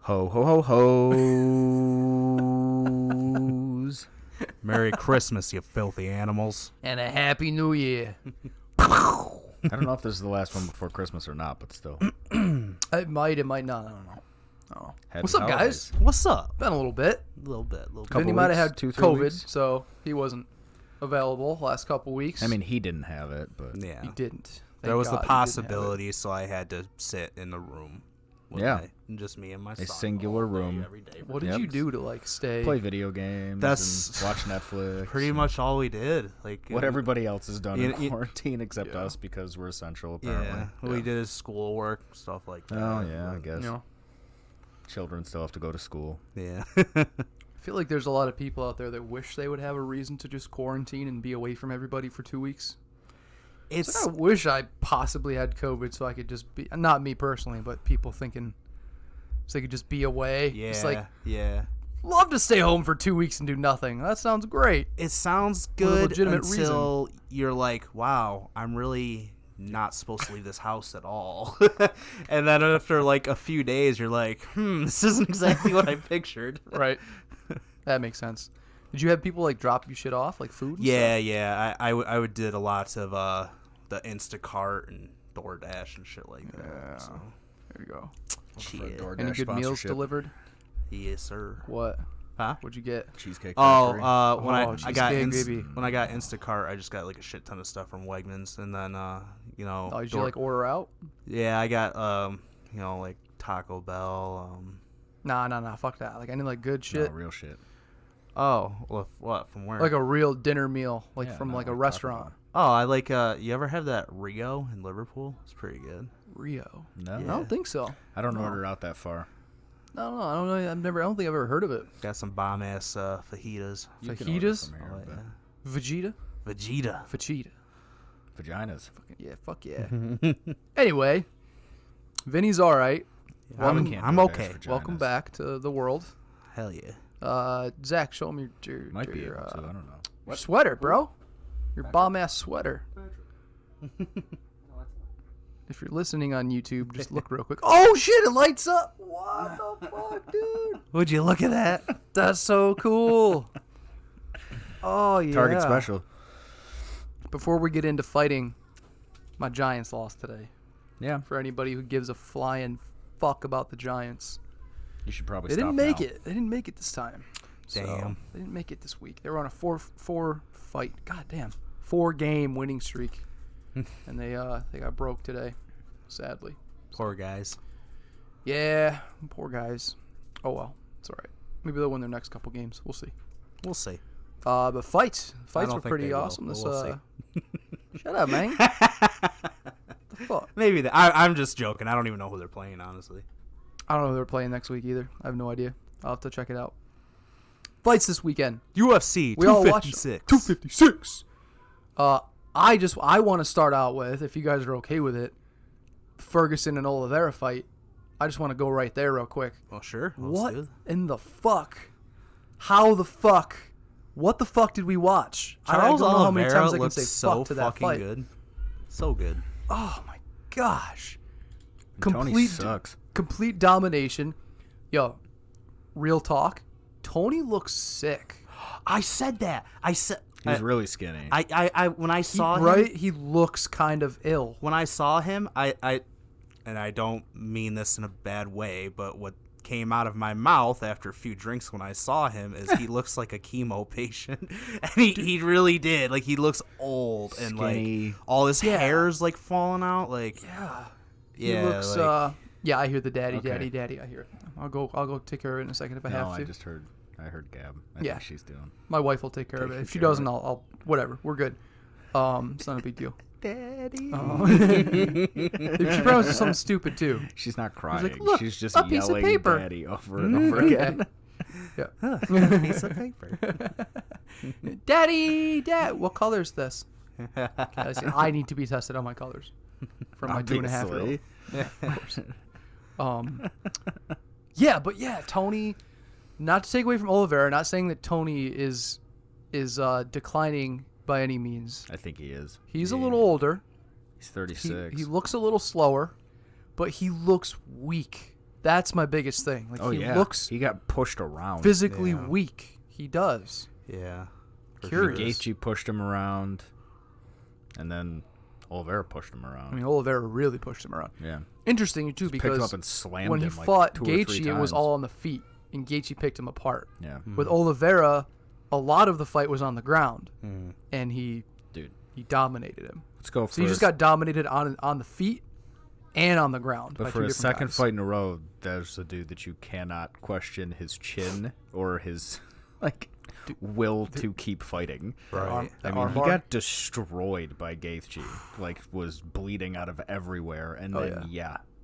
Ho, ho, ho, hoes. Merry Christmas, you filthy animals. And a Happy New Year. I don't know if this is the last one before Christmas or not, but still. It might not. I don't know. Oh. Happy What's up, holidays. guys? What's up? Been a little bit. A little bit. Couple Vinny might have weeks, had 2-3 COVID, weeks. so he wasn't available last couple weeks. I mean, he didn't have it, but Yeah. he didn't. There Thank was God the he didn't have possibility, so I had to sit in the room. Just me and my son. a singular all day, room. every day. it. What did Yep. you do to stay? play video games That's and watch Netflix. Pretty much all we did. What everybody else has done in You- quarantine except Yeah. us because we're essential, apparently. Yeah. We did his schoolwork, stuff like that. Oh, yeah, I guess. You know, Children still have to go to school. Yeah. I feel like there's a lot of people out there that wish they would have a reason to just quarantine and be away from everybody for 2 weeks. It's I wish I possibly had COVID so I could just be, not me personally, but people thinking so they could just be away. yeah, It's like, yeah. love to stay home for 2 weeks and do nothing. That sounds great. It sounds With a good legitimate until you're like, wow, I'm really not supposed to leave this house at all. And then after like a few days, you're like, this isn't exactly what I pictured. Right. That makes sense. Did you have people drop you shit off, like food? And Yeah, stuff? yeah. I did a lot of the Instacart and DoorDash and shit like that. Yeah. So. There you go. Shit. DoorDash Any good meals sponsorship. delivered? Yes, sir. What? Huh? What'd you get? Cheesecake Oh, Factory. when I got cheesecake, baby. when I got Instacart, I just got like a shit ton of stuff from Wegmans, and then Oh, did Door- you order out? yeah, I got like Taco Bell. Nah. Fuck that. I need good shit. No, real shit. Oh, what from where? Like a real dinner meal, Yeah, from no, a like Taco restaurant. Bell. Oh, I like. You ever have that Rio in Liverpool? It's pretty good. Rio. No, I don't think so. I don't No. order out that far. No, I don't know. I don't think I've ever heard of it. Got some bomb ass fajitas. You can order Fajitas? from here, Oh, but yeah. Vegeta? Vegeta. Fajita. Vaginas. Yeah, fuck yeah. Anyway, Vinny's all right. I'm can't I'm DoorDash okay. vaginas. Welcome back to the world. Hell yeah. Zach, show me your Might be your, able to. I don't know. your sweater, bro. Your bomb ass sweater. If you're listening on YouTube, just look real quick. Oh shit, it lights up. What the fuck, dude? Would you look at that? That's so cool. Oh yeah. Target special. Before we get into fighting, my Giants lost today. Yeah, For anybody who gives a flying fuck about the Giants, you should probably they stop didn't make now. it. They didn't make it this time. So, Damn. they didn't make it this week. They were on a four fight. God damn. 4-game winning streak, and they got broke today, sadly. Poor guys. Yeah, poor guys. Oh well, it's all right. Maybe they'll win their next couple games. We'll see. We'll see. But fights don't were think pretty they will, awesome. but This we'll see. Shut up, man. The fuck? Maybe I'm just joking. I don't even know who they're playing, honestly. I don't know who they're playing next week either. I have no idea. I'll have to check it out. Fights this weekend. UFC We all watched 256. 256. I want to start out with, if you guys are okay with it, Ferguson and Oliveira fight. I just want to go right there real quick. Well, sure. What in the fuck? How the fuck? What the fuck did we watch? Charles I don't know how many Oliveira times I can looks say so fuck to that fucking fight. good. So good. Oh my gosh. Tony sucks. Complete domination. Yo, real talk. Tony looks sick. I said that. He's really skinny. I when I saw him, He looks kind of ill. when I saw him, I and I don't mean this in a bad way, but what came out of my mouth after a few drinks when I saw him is he looks like a chemo patient. And he really did. Like, he looks old and Skinny. like all his Yeah. hair's like falling out. Like, Yeah. yeah, He looks like, yeah, I hear the daddy. Okay. I hear it. I'll go take care of it in a second if I no, have to. I heard Gab. I Yeah. think she's doing. My wife will take care of it. Taking If she care of doesn't, it. I'll whatever. We're good. It's not a big deal. Daddy. She promises something stupid too. She's not crying. like, "Look, she's just a piece of yelling paper." "Daddy" over and over again. Yeah. Piece of paper. Daddy, Dad, what color is this? I need to be tested on my colors from my 2.5-year-old. Obviously. Of course. Yeah, but yeah, Tony. Not to take away from Oliveira. Not saying that Tony is declining by any means. I think he is. He's a little older. He's 36. He looks a little slower, but he looks weak. That's my biggest thing. Like Oh, he yeah. looks He got pushed around. physically Yeah. weak. He does. Yeah. Curious. Gaethje pushed him around, and then Oliveira pushed him around. I mean, Oliveira really pushed him around. Yeah. Interesting too Picked him because up and slammed when he him like fought 2 or 3 Gaethje, it was times. all on the feet, and Gaethje picked him apart. Yeah. With Oliveira, a lot of the fight was on the ground, Mm. and he dominated him. Let's go for So he just got dominated on the feet and on the ground. But by for two a different second guys. fight in a row, there's a dude that you cannot question his chin or his will to keep fighting. Right. That I mean, he armbar. got destroyed by Gaethje. Was bleeding out of everywhere, and then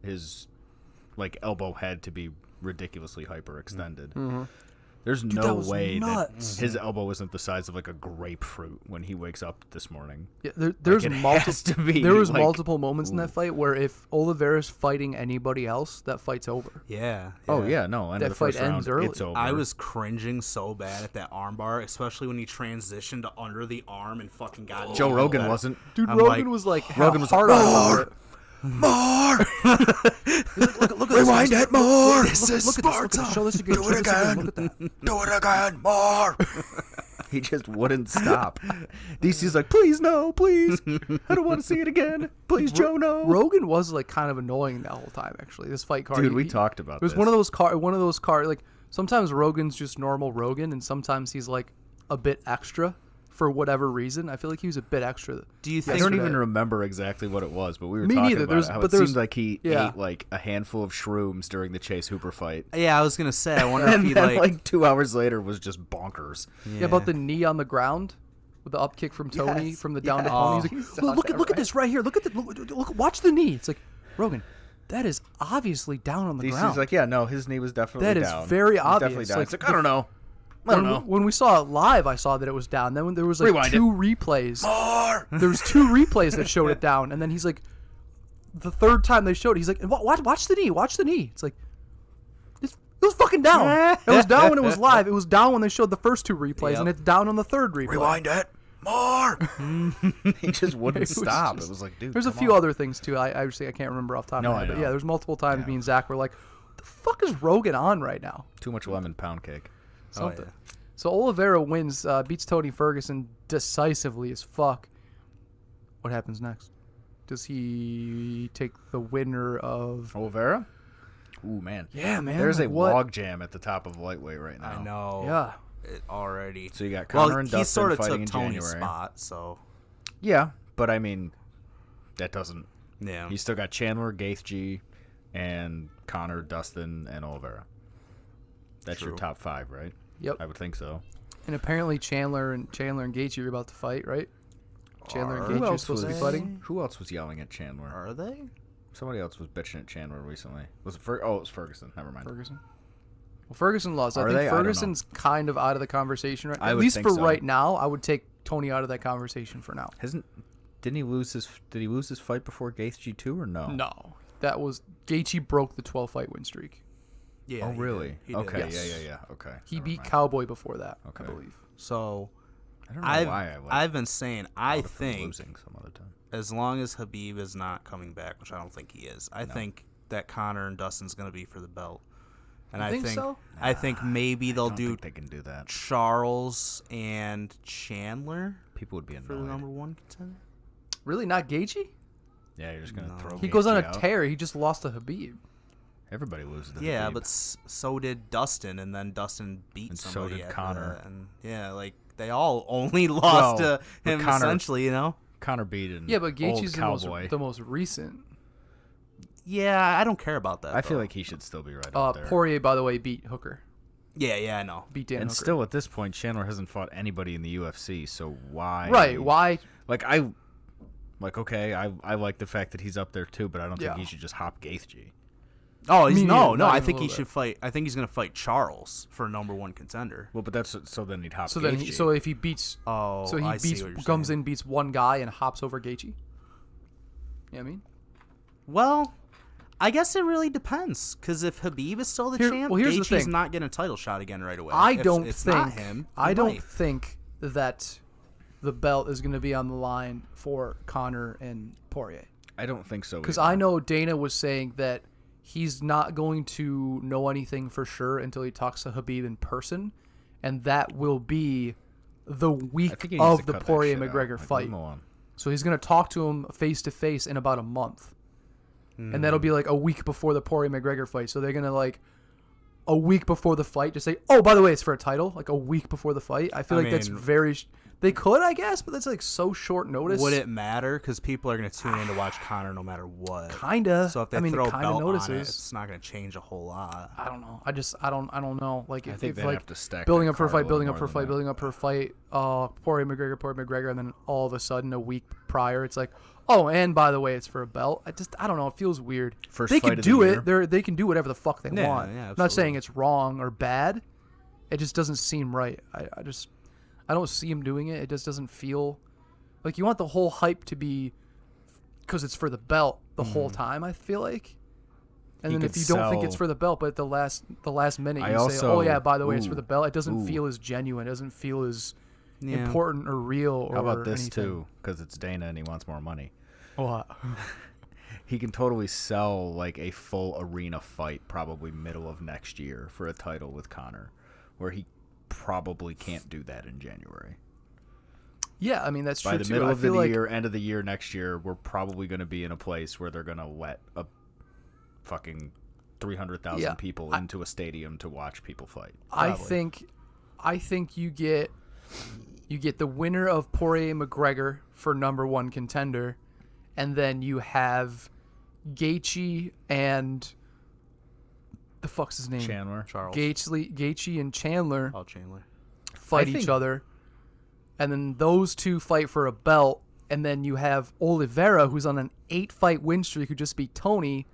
his elbow had to be ridiculously hyperextended. Mm-hmm. There's that no was way nuts. that his elbow isn't the size of a grapefruit when he wakes up this morning. Yeah, there's it has multiple. to be, There was like, multiple moments in that fight where if Oliveira's fighting anybody else, that fight's over. Yeah. Oh yeah, no, end That of the first fight ends round, early. it's over. I was cringing so bad at that armbar, especially when he transitioned to under the arm and fucking got Joe nailed Rogan at it. wasn't. Dude, I'm Rogan like- was like Rogan was hard like, on "More! it. More! Look at Rewind this. it more! Look at this. Look at this. Show this again. Do Show it this again. again. Look at that. Do it again! More! He just wouldn't stop. DC's like, please no, please. I don't want to see it again. Please, Joe, no. Rogan was kind of annoying that whole time. Actually, this fight card. Dude, we talked about It was this. one of those card. Sometimes Rogan's just normal Rogan, and sometimes he's a bit extra for whatever reason. I feel like he was a bit extra. Do you I think don't yesterday. even remember exactly what it was, but we were Me talking neither. about There's- it, how but it there's- seemed like he yeah. ate a handful of shrooms during the Chase Hooper fight. Yeah, I was gonna say. I wonder if And he then 2 hours later was just bonkers. Yeah, about the knee on the ground with the up kick from Tony Yes, from the down to yes. Tony. You He's saw like, look that, at this right here. Look at watch the knee. It's like, Rogan, that is obviously down on the DC's ground. like, yeah, no, his knee was definitely That is down. very He's obvious. Definitely down. Like, It's like, I don't know. I don't know. When we saw it live, I saw that it was down. Then when there was Rewind two replays. More! There was 2 replays that showed it down, and then he's like, the third time they showed it, he's like, watch the knee, watch the knee. It's like, it was fucking down. It was down when it was live. It was down when they showed the first 2 replays, Yep. and it's down on the third replay. Rewind it. More! He just wouldn't It was stop. just- It was like, dude, There's a come few on. other things too. I obviously I can't remember off the top No, of my I head, but know. yeah, there's multiple times Yeah. me and Zach were like, "What the fuck is Rogan on right now?" Too much lemon pound cake. Something. So Oliveira wins, beats Tony Ferguson decisively as fuck. What happens next? Does he take the winner of? Oliveira? Ooh, man. Yeah, man. There's a what? log jam at the top of lightweight right now. I know. Yeah. It already. So you got Conor and he Dustin sort of fighting took in Tony's January. spot, so Yeah, but I mean, that doesn't. yeah. You still got Chandler, Gaethje, and Conor, Dustin, and Oliveira. That's your True. top 5, right? Yep. I would think so. And apparently Chandler and Gaethje are about to fight, right? Chandler and Are- Gaethje Who are else supposed to be was- fighting. Who else was yelling at Chandler? Are they? Somebody else was bitching at Chandler recently. Was it it was Ferguson. Never mind. Ferguson. Well, Ferguson lost. Are I they? think I don't know. Ferguson's kind of out of the conversation right now. I At would least think for so. right now, I would take Tony out of that conversation for now. Didn't he lose his? Did he lose his fight before Gaethje too, or no? No, that was Gaethje broke the 12-fight win streak. Yeah. Oh, he really? did. He did. Okay. Yes. Yeah. Okay. He Never beat mind. Cowboy before that, I Okay. believe. So I don't know why I like I've been saying I Wilder for think losing some other time. as long as Habib is not coming back, which I don't think he is, I think that Conor and Dustin's going to be for the belt. And You I think so? I think maybe they'll I don't do think they can do that. Charles and Chandler People would be for the annoyed. number 1 contender. Really, not Gaethje? Yeah, you're just gonna No. throw. He goes on a Gaethje out. tear. He just lost to Habib. Everybody loses. To Yeah, Habib. but so did Dustin, and then Dustin beat And so somebody. did after Conor. that, and yeah, like they all only lost Well, to but him Conor- essentially, you know. Conor beat an Yeah, but old Gaethje's cowboy. the most recent. Yeah, I don't care about that. I feel though. like he should still be right up there. Poirier, by the way, beat Hooker. Yeah, I know. Beat Dan And Hooker. still, at this point, Chandler hasn't fought anybody in the UFC. So why? Right, why? Okay, I like the fact that he's up there too, but I don't think Yeah. he should just hop Gaethje. Oh, he's Me no. neither, not I even think a he little should fight. I think he's gonna fight Charles for number 1 contender. Well, but that's so then he'd hop. So Gaethje. then, so if he beats, Oh, so he I see beats, what you're comes saying. in, beats one guy, and hops over Gaethje. You know what I mean? Well, I guess it really depends. Because if Habib is still the champ, well, here's the Gaethje's thing. not getting a title shot again right away. I If don't it's think. not him. I he don't might. think that the belt is going to be on the line for Conor and Poirier. I don't think so. Because either. I know Dana was saying that he's not going to know anything for sure until he talks to Khabib in person, and that will be the week of the Poirier-McGregor fight. So he's going to talk to him face-to-face in about a month. And that'll be like a week before the Poirier-McGregor fight. So they're going to like a week before the fight just say, oh, by the way, it's for a title. Like a week before the fight. I feel like that's very... They could, I guess, but that's like so short notice. Would it matter? Because people are going to tune in to watch Conor no matter what. Kinda. So if they throw a belt on it, it's not going to change a whole lot. I don't know. I don't know. Like I think they like have to stack building up for a fight, building up for a fight, building up for a fight. Poirier-McGregor, and then all of a sudden a week prior, it's like, oh, and by the way, it's for a belt. I don't know. It feels weird. They can do it. They can do whatever the fuck they want. Yeah, I'm not saying it's wrong or bad. It just doesn't seem right. I don't see him doing it. It just doesn't feel like you want the whole hype to be because it's for the belt the whole time. I feel like, and then if you don't think it's for the belt, but at the last minute you say, "Oh yeah, by the way, it's for the belt," it doesn't feel as genuine. It doesn't feel as important or real. Or how about this anything. too? Because it's Dana and he wants more money. What? He can totally sell like a full arena fight, probably middle of next year, for a title with Conor, where he probably can't do that in January. Yeah, I mean that's true. By the middle of the year, end of the year next year, we're probably going to be in a place where they're going to let a fucking 300,000 people into a stadium to watch people fight. Probably. I think you get the winner of Poirier-McGregor for number one contender, and then you have Gaethje and the fuck's his name? Charles. Gaethje and Chandler. Oh, Chandler. Fight each other, and then those two fight for a belt, and then you have Oliveira, who's on an 8-fight win streak, who just beat Tony,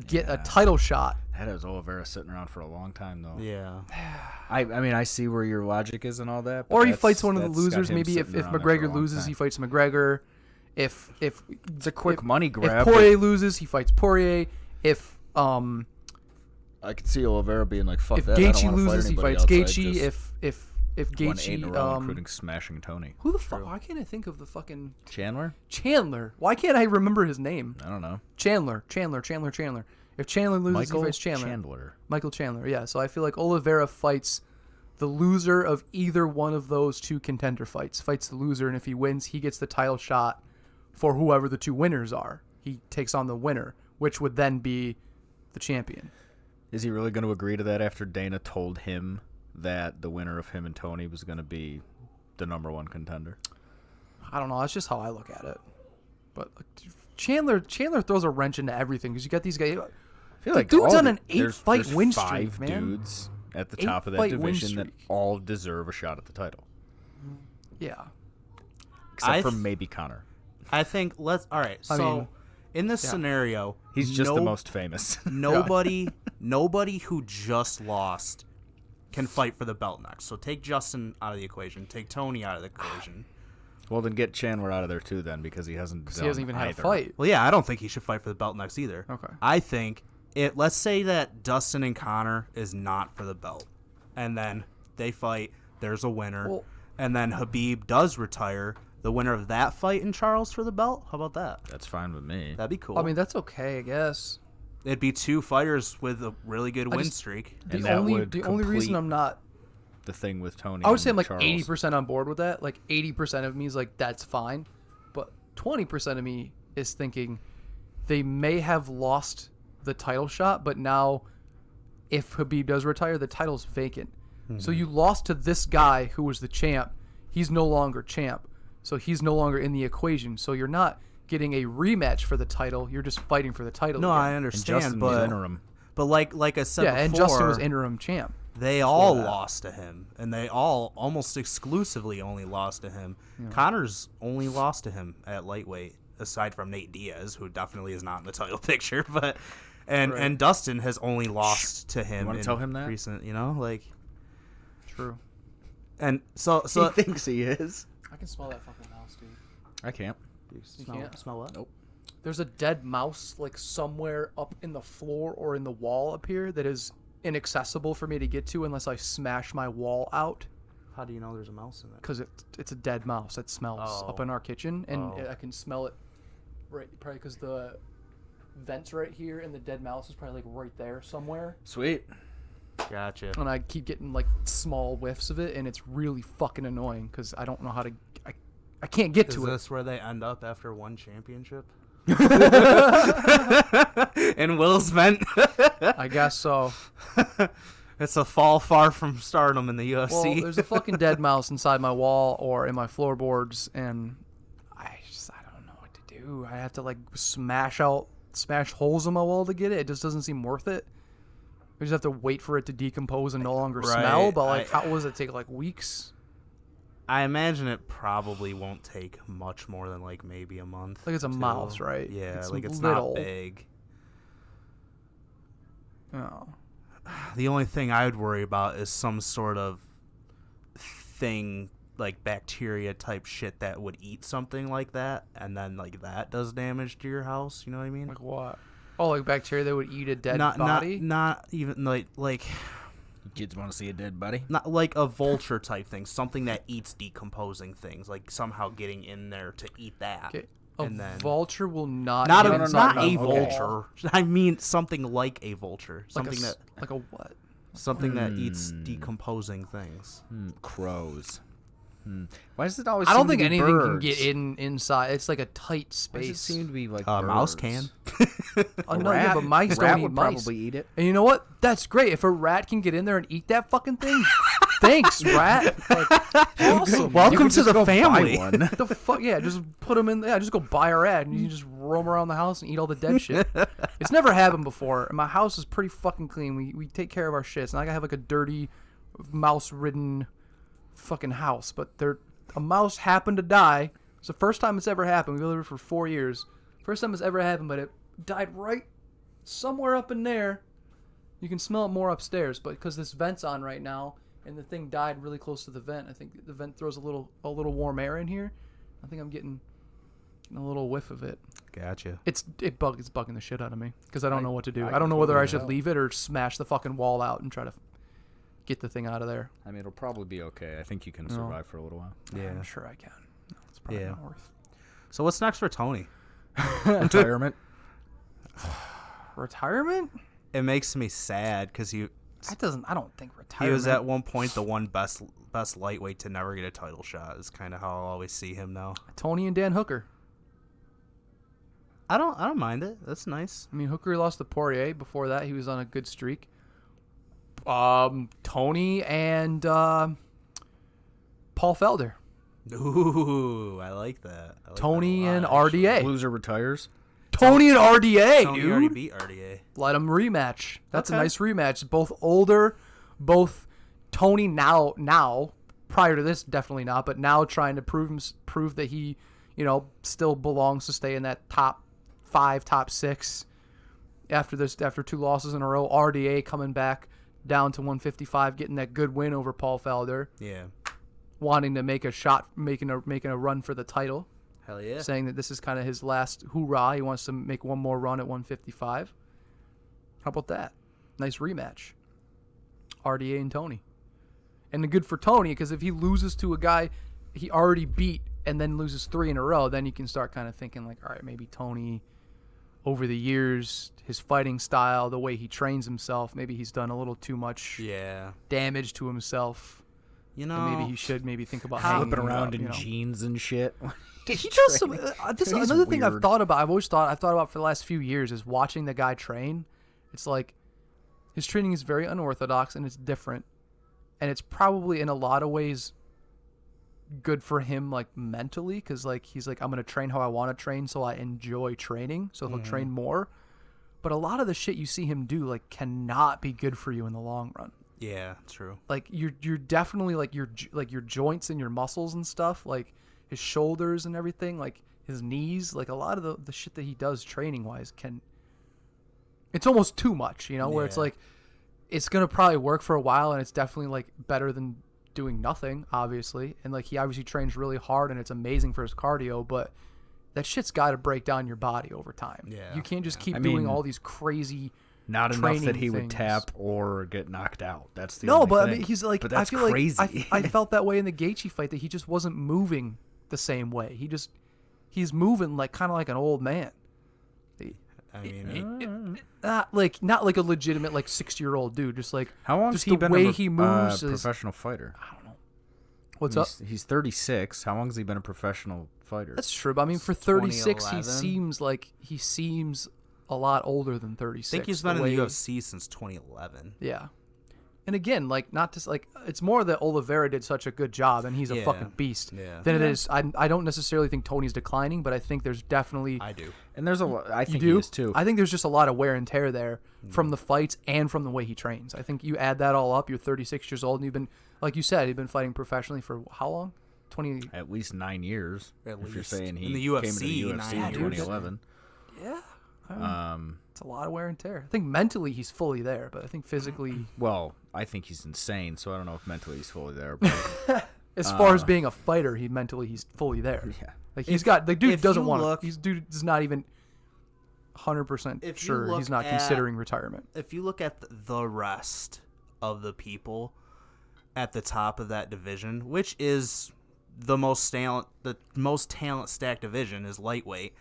get a title shot. That is Oliveira sitting around for a long time, though. Yeah. I mean, I see where your logic is and all that. Or he fights one of the losers. Maybe if McGregor loses, he fights McGregor. If it's a quick money grab. If Poirier loses, he fights Poirier. If I could see Oliveira being like, "Fuck that." If Gaethje loses, he fights Gaethje. If Gaethje, including smashing Tony. Who the fuck? Why can't I think of the fucking Chandler? Why can't I remember his name? I don't know. Chandler. If Chandler loses, he fights Michael Chandler. Yeah. So I feel like Oliveira fights the loser of either one of those two contender fights. Fights the loser, and if he wins, he gets the title shot for whoever the two winners are. He takes on the winner, which would then be the champion. Is he really going to agree to that after Dana told him that the winner of him and Tony was going to be the number one contender? I don't know. That's just how I look at it. But Chandler throws a wrench into everything because you got these guys. I feel like dude's on an 8-fight win streak, five man. Dudes at the top of that division that all deserve a shot at the title. Yeah. Except for maybe Conor. I think all right. So in this scenario, he's just the most famous. Nobody who just lost can fight for the belt next. So take Justin out of the equation. Take Tony out of the equation. Well, then get Chandler out of there too, then, because he hasn't even had a fight. Well, yeah, I don't think he should fight for the belt next either. Okay. I think let's say that Dustin and Conor is not for the belt, and then they fight. There's a winner, and then Khabib does retire. The winner of that fight in Charles for the belt. How about that? That's fine with me. That'd be cool. I mean, that's okay, I guess. It'd be two fighters with a really good win streak. The only reason I'm not the thing with Tony. I would say I'm like 80% on board with that. Like 80% of me is like, that's fine. But 20% of me is thinking they may have lost the title shot, but now if Khabib does retire, the title's vacant. Mm-hmm. So you lost to this guy who was the champ. He's no longer champ. So he's no longer in the equation. So you're not getting a rematch for the title. You're just fighting for the title. No, again. I understand, but interim. But like I said before, and Justin was interim champ. They all lost to him, and they all almost exclusively only lost to him. Yeah. Conor's only lost to him at lightweight, aside from Nate Diaz, who definitely is not in the title picture. But and Dustin has only lost to him. You want to tell him that? Recent, True. And so he thinks he is. I can smell that fucking mouse, dude. I can't. You can't smell what? Nope. There's a dead mouse like somewhere up in the floor or in the wall up here that is inaccessible for me to get to unless I smash my wall out. How do you know there's a mouse in there? Because it's a dead mouse that smells up in our kitchen, and I can smell it right probably because vents right here, and the dead mouse is probably like right there somewhere. Sweet. Gotcha. And I keep getting like small whiffs of it, and it's really fucking annoying because I don't know how to. I can't get to it. Is this where they end up after one championship? In Will's vent. I guess so. It's a fall far from stardom in the UFC. Well, there's a fucking dead mouse inside my wall or in my floorboards, and I don't know what to do. I have to like smash holes in my wall to get it. It just doesn't seem worth it. We just have to wait for it to decompose and no longer smell. But like, how does it take? Like weeks? I imagine it probably won't take much more than like maybe a month. Like it's a mouse, right? Yeah, it's like it's little. not big. Oh. The only thing I would worry about is some sort of thing like bacteria type shit that would eat something like that, and then like that does damage to your house. You know what I mean? Like what? Oh, like bacteria that would eat a dead body? Not even like. Kids want to see a dead body? Not like a vulture type thing, something that eats decomposing things, like somehow getting in there to eat that. Okay. And then Vulture will not. not get a, inside not my a wall. vulture. I mean something like a vulture, Like something like a what? something that eats decomposing things. Crows. Why does it always? I don't seem think to be anything birds? can get inside. It's like a tight Why does it space. seem to be like A mouse birds? can. No, yeah, but mice rat don't eat would mice. probably eat it. And you know what? That's great. If a rat can get in there and eat that fucking thing, thanks, rat. Like, awesome. Welcome to the go buy family. one. The fuck? Yeah, just put them in. Yeah, just go buy a rat and you can just roam around the house and eat all the dead shit. It's never happened before. And my house is pretty fucking clean. We take care of our shit. It's not like I have like a dirty, mouse-ridden fucking house. But a mouse happened to die. It's the first time it's ever happened. We've lived here for 4 years. First time it's ever happened, but it died right somewhere up in there. You can smell it more upstairs, but because this vent's on right now and the thing died really close to the vent, I think the vent throws a little warm air in here. I think I'm getting a little whiff of it. Gotcha. It's bugging the shit out of me because I don't know what to do. I I don't know whether I should totally leave it or smash the fucking wall out and try to get the thing out of there. I mean, it'll probably be okay. I think you can survive for a little while. Yeah. I'm sure I can. No, it's probably not worth. So what's next for Tony? Retirement. Retirement? It makes me sad because I don't think he retirement. was at one point the one best lightweight to never get a title shot. Is kind of how I'll always see him now. Tony and Dan Hooker. I don't mind it. That's nice. I mean, Hooker lost to Poirier. Before that, he was on a good streak. Tony and Paul Felder. Ooh, I like that. I like Tony that a and lot, RDA. Loser retires. Tony and RDA, Tony dude. already beat RDA. Let them rematch. That's Okay. a nice rematch. Both older, both Tony now prior to this definitely not, but now trying to prove that he, still belongs to stay in that top 5, top 6 after 2 losses in a row. RDA coming back down to 155, getting that good win over Paul Felder, Yeah. wanting to make a shot, making a run for the title. Hell yeah. Saying that this is kind of his last hoorah. He wants to make one more run at 155. How about that? Nice rematch. RDA and Tony. And good for Tony, because if he loses to a guy he already beat and then loses 3 in a row, then you can start kind of thinking like, all right, maybe Tony, over the years, his fighting style, the way he trains himself, maybe he's done a little too much damage to himself. And maybe he should think about hanging Flipping it around up, in jeans and shit. He does some. This is He's another thing I've weird. thought about. I've thought about for the last few years is watching the guy train. It's like his training is very unorthodox and it's different, and it's probably in a lot of ways good for him, like mentally, because like he's like, I'm gonna train how I want to train, so I enjoy training, so he'll train more. But a lot of the shit you see him do like cannot be good for you in the long run. Yeah, true. Like you're definitely like your joints and your muscles and stuff, like his shoulders and everything, like his knees, like a lot of the shit that he does training wise it's almost too much, where it's like it's gonna probably work for a while and it's definitely like better than doing nothing, obviously, and like he obviously trains really hard and it's amazing for his cardio, but that shit's got to break down your body over time. You can't just keep doing all these crazy Not enough that training he would things. tap or get knocked out. That's the only but thing. I mean, he's like, but that's I feel crazy. like I felt that way in the Gaethje fight, that he just wasn't moving the same way. He's moving like kind of like an old man. I mean, not like a legitimate like 60-year-old dude. Just like how long has just he the been way a he moves is, professional fighter? I don't know. What's up? He's 36. How long has he been a professional fighter? That's true. But I mean, for 36, 2011. he seems a lot older than 36. I think he's been in the UFC since 2011. Yeah. And again, like not just like it's more that Oliveira did such a good job and he's a fucking beast. Yeah. Than it is. I don't necessarily think Tony's declining, but I think there's definitely. I do. And there's a lot. I think you do? he is too. I think there's just a lot of wear and tear there from the fights and from the way he trains. I think you add that all up. You're 36 years old and you've been, like you said, you've been fighting professionally for how long? 20. At least 9 years. If you're saying he in the came UFC, into the UFC in 9 years. 2011. Yeah. It's a lot of wear and tear. I think mentally he's fully there, but I think physically. Well, I think he's insane, so I don't know if mentally he's fully there. But As far as being a fighter, he's fully there. yeah. Like he's got the dude if doesn't you want look- to. He's dude is not even 100% If you sure look he's not at- considering retirement. If you look at the rest of the people at the top of that division, which is the most talent stacked division is lightweight,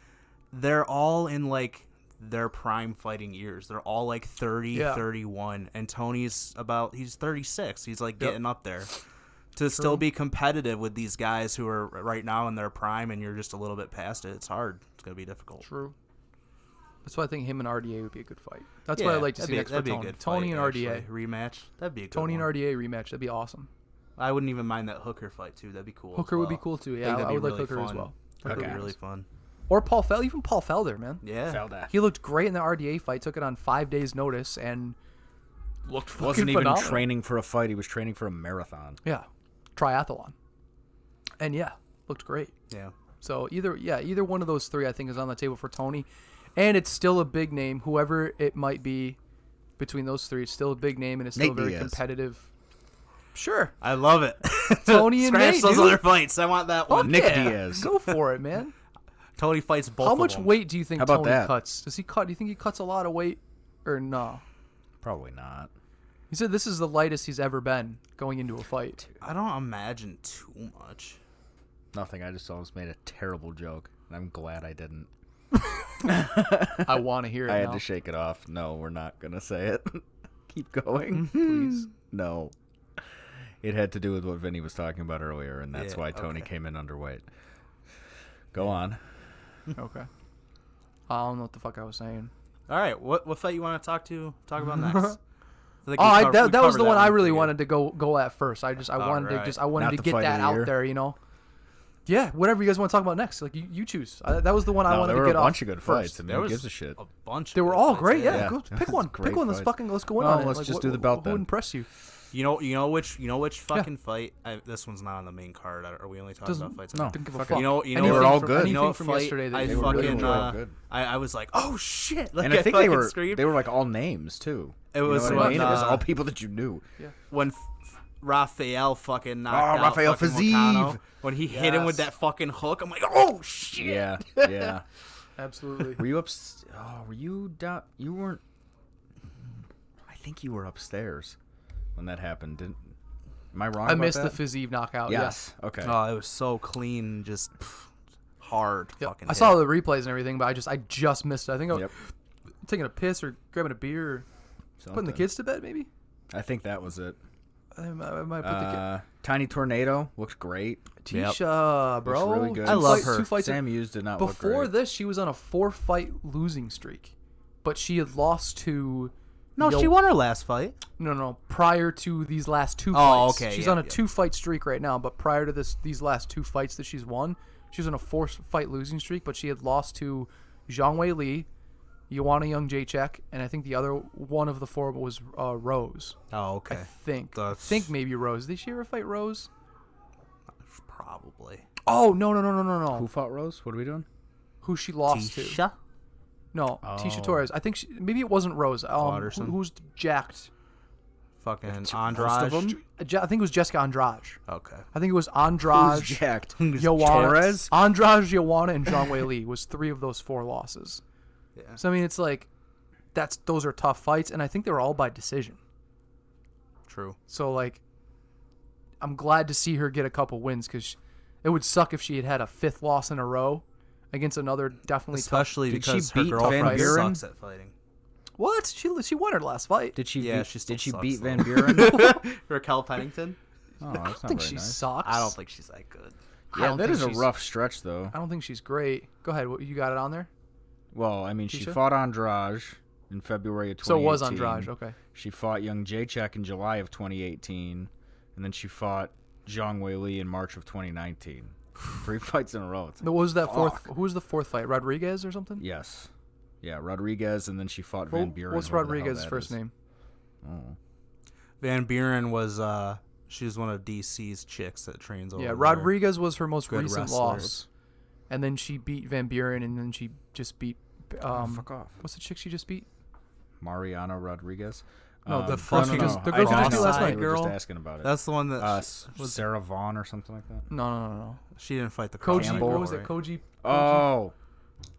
they're all in like their prime fighting years. They're all like 30, 31, and Tony's he's 36. He's like getting up there. To still be competitive with these guys who are right now in their prime and you're just a little bit past it, it's hard. It's going to be difficult. True. That's why I think him and RDA would be a good fight. That's what I'd like to see next for Tony. Tony and RDA. Rematch. That'd be a good Tony one. and RDA rematch. That'd be awesome. I wouldn't even mind that Hooker fight, too. That'd be cool. Hooker would be cool, too. Yeah, I would like Hooker as well. That'd be really fun. Or Paul Felder. Even Paul Felder, man. Yeah. Felder. He looked great in the RDA fight. Took it on 5 days' notice and looked fucking Wasn't even phenomenal. training for a fight. He was training for a marathon. Yeah. Triathlon. And yeah, looked great. Yeah. So either one of those three I think is on the table for Tony. And it's still a big name. Whoever it might be between those three, it's still a big name and it's still Nate very Diaz. competitive. Sure. I love it. Tony and Scratch Nate, those dude. other fights. I want that one. Fuck Nick yeah. Diaz. Go for it, man. Tony fights both How of much them. weight do you think How about Tony that? cuts? Does he cut? Do you think he cuts a lot of weight or no? Probably not. He said this is the lightest he's ever been going into a fight. I don't imagine too much. Nothing. I just almost made a terrible joke, and I'm glad I didn't. I want to hear it I had now. to shake it off. No, we're not gonna say it. Keep going, Mm-hmm. please. No. It had to do with what Vinny was talking about earlier, and that's Yeah, why Tony okay. came in underweight. Go on. Okay. I don't know what the fuck I was saying. All right. What fight you want to talk about next? That was the one I really wanted to go at first. I wanted right. to the get fight that of the out year? there, you know. Yeah, whatever you guys want to talk about next, like you choose. That was the one I No, wanted there to were get a off bunch of good first. fights. I mean, There who was gives a shit? a bunch. They of were good all fights, great. Yeah, Yeah. go pick one. Great Pick one. Let's fights. go in Well, on it. let's Like, just do the belt Who then. impressed you? You know which fucking fight? This one's not on the main card. Are we only talking Doesn't- about fights? no. Didn't give a Fuck fuck. it. You know Anything were all from- good. Anything You know what from fight yesterday that I you were fucking really enjoyed. good. I was like, oh shit! Like, And I think they fucking were screamed. they were like all names too. It You know was what I when, mean? It was all people that you knew. when Raphael fucking knocked out Raphael fucking Fiziev. Moicano. When he hit him with Yes. that fucking hook, I'm like, oh shit! Yeah, yeah. Absolutely. Were you up? Were you down? You weren't. I think you were upstairs when that happened. Am I wrong? I about missed the that? Fiziev knockout. Yes. Okay. Oh, it was so clean, just hard. Yeah. Fucking. I saw the replays and everything, but I just missed it. I think I was Yep. taking a piss or grabbing a beer, or putting the Something. kids to bed. Maybe I think that was it. I might put the kid. Tiny Tornado looks great. Tisha, bro, Looks really good. I love her. Two fights Sam Hughes did not look before great. this. She was on a 4-fight losing streak, but she had lost to. No, she won her last fight. No. Prior to these last two Oh, fights, okay, she's yeah, on a yeah. 2-fight streak right now. But prior to these last 2 fights that she's won, she was on a 4-fight losing streak. But she had lost to Zhang Wei Li, Joanna Jędrzejczyk, and I think the other one of the 4 was Rose. Oh, okay. I think. I That's- think maybe Rose. Did she ever fight Rose? Probably. Oh no! Who fought Rose? What are we doing? Who she lost to? Tisha? No, Oh. Tisha Torres. I think maybe it wasn't Rose. Watterson? Who's jacked? Fucking Most Andrade. of them? I think it was Jessica Andrade. Okay. I think it was Who's Andrade, jacked? Joanna, Torres? Andrade, Joanna, and Zhang Wei Li was 3 of those 4 losses. Yeah. So I mean, it's like those are tough fights, and I think they were all by decision. True. So like, I'm glad to see her get a couple wins because it would suck if she had a 5th loss in a row, against another definitely especially Did she because her beat Van girlfriend Buren? sucks at fighting. What? She won her last fight. Did she? Yeah, beat, she still did she sucks, beat though. Van Buren? Raquel Pennington. Oh, I that's don't not think very she nice. sucks. I don't think she's that good. Yeah, that is a rough stretch, though. I don't think she's great. Go ahead. You got it on there? Well, I mean, she Tisha? fought Andrade in February of 2018. So it was Andrade. Okay. She fought young Jacek in July of 2018, and then she fought Zhang Weili in March of 2019. 3 fights in a row. It's like, What was that fourth? fuck. Who was the fourth fight? Rodriguez or something? Yes. Yeah, Rodriguez, and then she fought Van Buren. What's whoever the hell Rodriguez's that first is. name? Oh. Van Buren was she was one of DC's chicks that trains over Yeah, there. Rodriguez was her most Good recent wrestler. loss, and then she beat Van Buren, and then she just beat. Fuck off. What's the chick she just beat? Mariano Rodriguez. No, the no, girl no, she no. just- the I girl she know, just beat last I night. was just Girl. asking about it. That's the one that was Sarah Vaughn or something like that. No. she didn't fight the Koji. Campbell, What was it? right? Koji. Oh.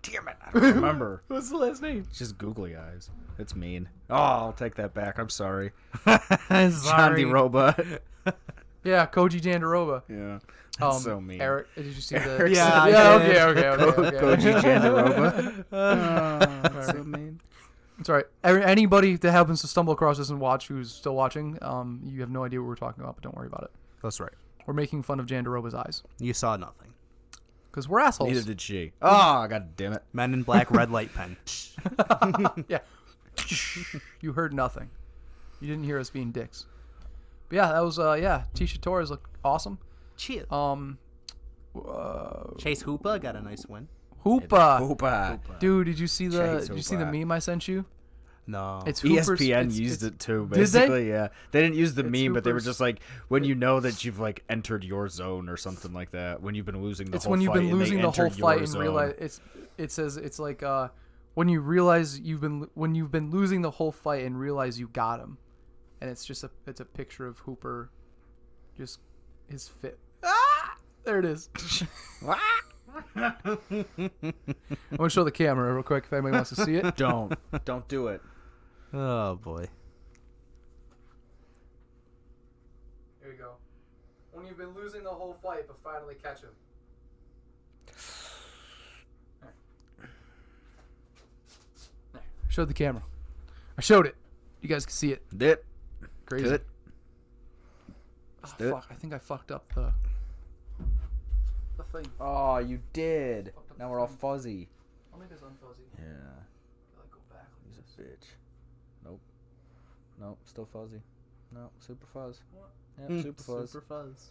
Damn it. I don't remember. What's the last name? It's just googly eyes. It's mean. Oh, I'll take that back. I'm sorry. Sorry. John DeRoba. Yeah, Koji Jandaroba. Yeah. That's so mean. Eric, did you see the? Eric Yeah, I yeah. did. Okay. Koji Jandaroba. That's so mean. It's all right. Anybody that happens to stumble across this and watch who's still watching, you have no idea what we're talking about, but don't worry about it. That's right. We're making fun of Jandaroba's eyes You saw nothing. because we're assholes. Neither did she. Oh, god damn it. Men in Black red light pen. Yeah. You heard nothing. You didn't hear us being dicks. But yeah, that was Tisha Torres looked awesome. Chill. Chase Hoopa got a nice win. Hoopa. Hoopa. Dude, did you see the Chase the Hoopa. meme I sent you? No. It's Hooper's, ESPN it's- used it's- it too, Did they? basically. Yeah, they didn't use the It's meme, but they were Hooper's- just like when you know that you've like entered your zone or something like that. When you've been losing the It's whole when you've fight been and they losing the whole entered fight your and zone. realize it says it's like when you realize when you've been losing the whole fight and realize you got him, and it's just a picture of Hooper, just his fit. There it is. I'm gonna show the camera real quick if anybody wants to see it. Don't do it. Oh boy. Here you go. When you've been losing the whole fight but finally catch him. There. Showed the camera. I showed it. You guys can see it. Did Crazy. Did it. Oh, do it. fuck. I think I fucked up the thing. Oh, you did. Fucked up Now the we're all thing. fuzzy. I'll make this unfuzzy. Yeah, Like go back. he's a bitch. Nope, still fuzzy. No, super fuzz. What? Yeah, super fuzz. Super fuzz.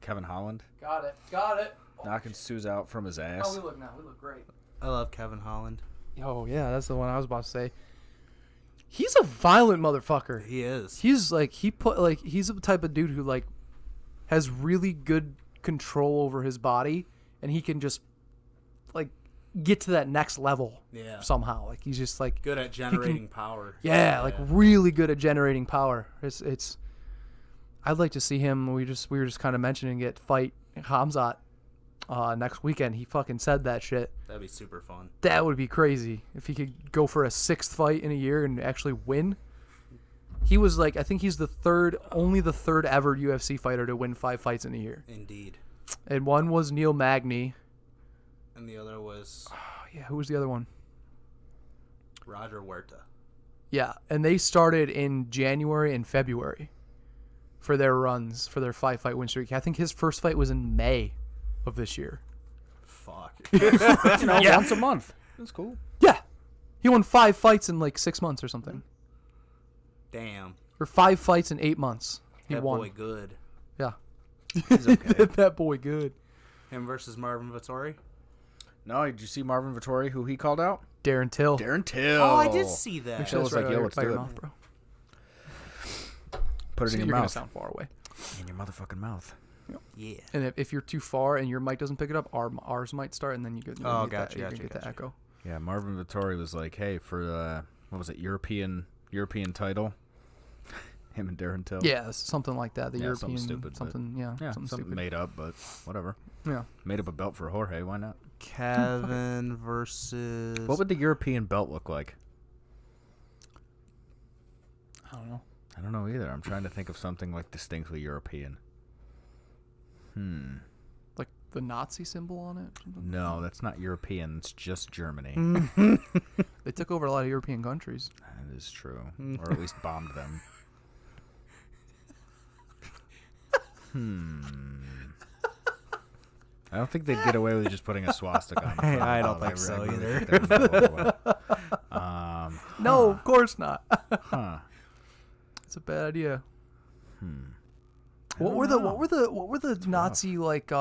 Kevin Holland Got it. Got it. knocking Suze out from his How ass. we look now? We look great. I love Kevin Holland. Oh yeah, that's the one I was about to say. He's a violent motherfucker. He is. He's like he's the type of dude who like has really good control over his body, and he can just like get to that next level. Yeah. Somehow, like he's just like Good at generating power. yeah, like really good at generating power. It's. I'd like to see him. We were just kind of mentioning it. Fight Hamzat next weekend. He fucking said that shit. That'd be super fun. That would be crazy if he could go for a 6th fight in a year and actually win. He was like, I think he's only the third ever UFC fighter to win 5 fights in a year. Indeed. And one was Neil Magny. And the other was Oh, yeah, who was the other one? Roger Huerta. Yeah, and they started in January and February for their runs, for their 5-fight win streak. I think his first fight was in May of this year. Fuck. Once a month. That's cool. Yeah. He won 5 fights in like 6 months or something. Damn. Or 5 fights in 8 months. He That won. boy good. Yeah. He's okay. That boy good. Him versus Marvin Vittori. No, did you see Marvin Vittori, who he called out? Darren Till. Darren Till. Oh, I did see that. Make sure Till that's was like, right yo, by let's your do it. mouth, bro. Put it So in you're your gonna mouth. sound far away. In your motherfucking mouth. Yeah. And if you're too far and your mic doesn't pick it up, ours might start, and then you get Oh, you gotcha, get gotcha, the gotcha. echo. Yeah, Marvin Vittori was like, hey, for what was it, European title? Him and Darren Till. Yeah, something like that. The Yeah, something European stupid, but- something. Yeah, Yeah, something something stupid. made up, but whatever. Yeah. Made up a belt for Jorge. Why not? Kevin versus. What would the European belt look like? I don't know. I don't know either. I'm trying to think of something like distinctly European. Like the Nazi symbol on it? No, that's not European. It's just Germany. They took over a lot of European countries. That is true. Or at least bombed them. I don't think they'd get away with just putting a swastika on the front. I don't think so either. No, of course not. Huh. It's a bad idea. What were the Nazi like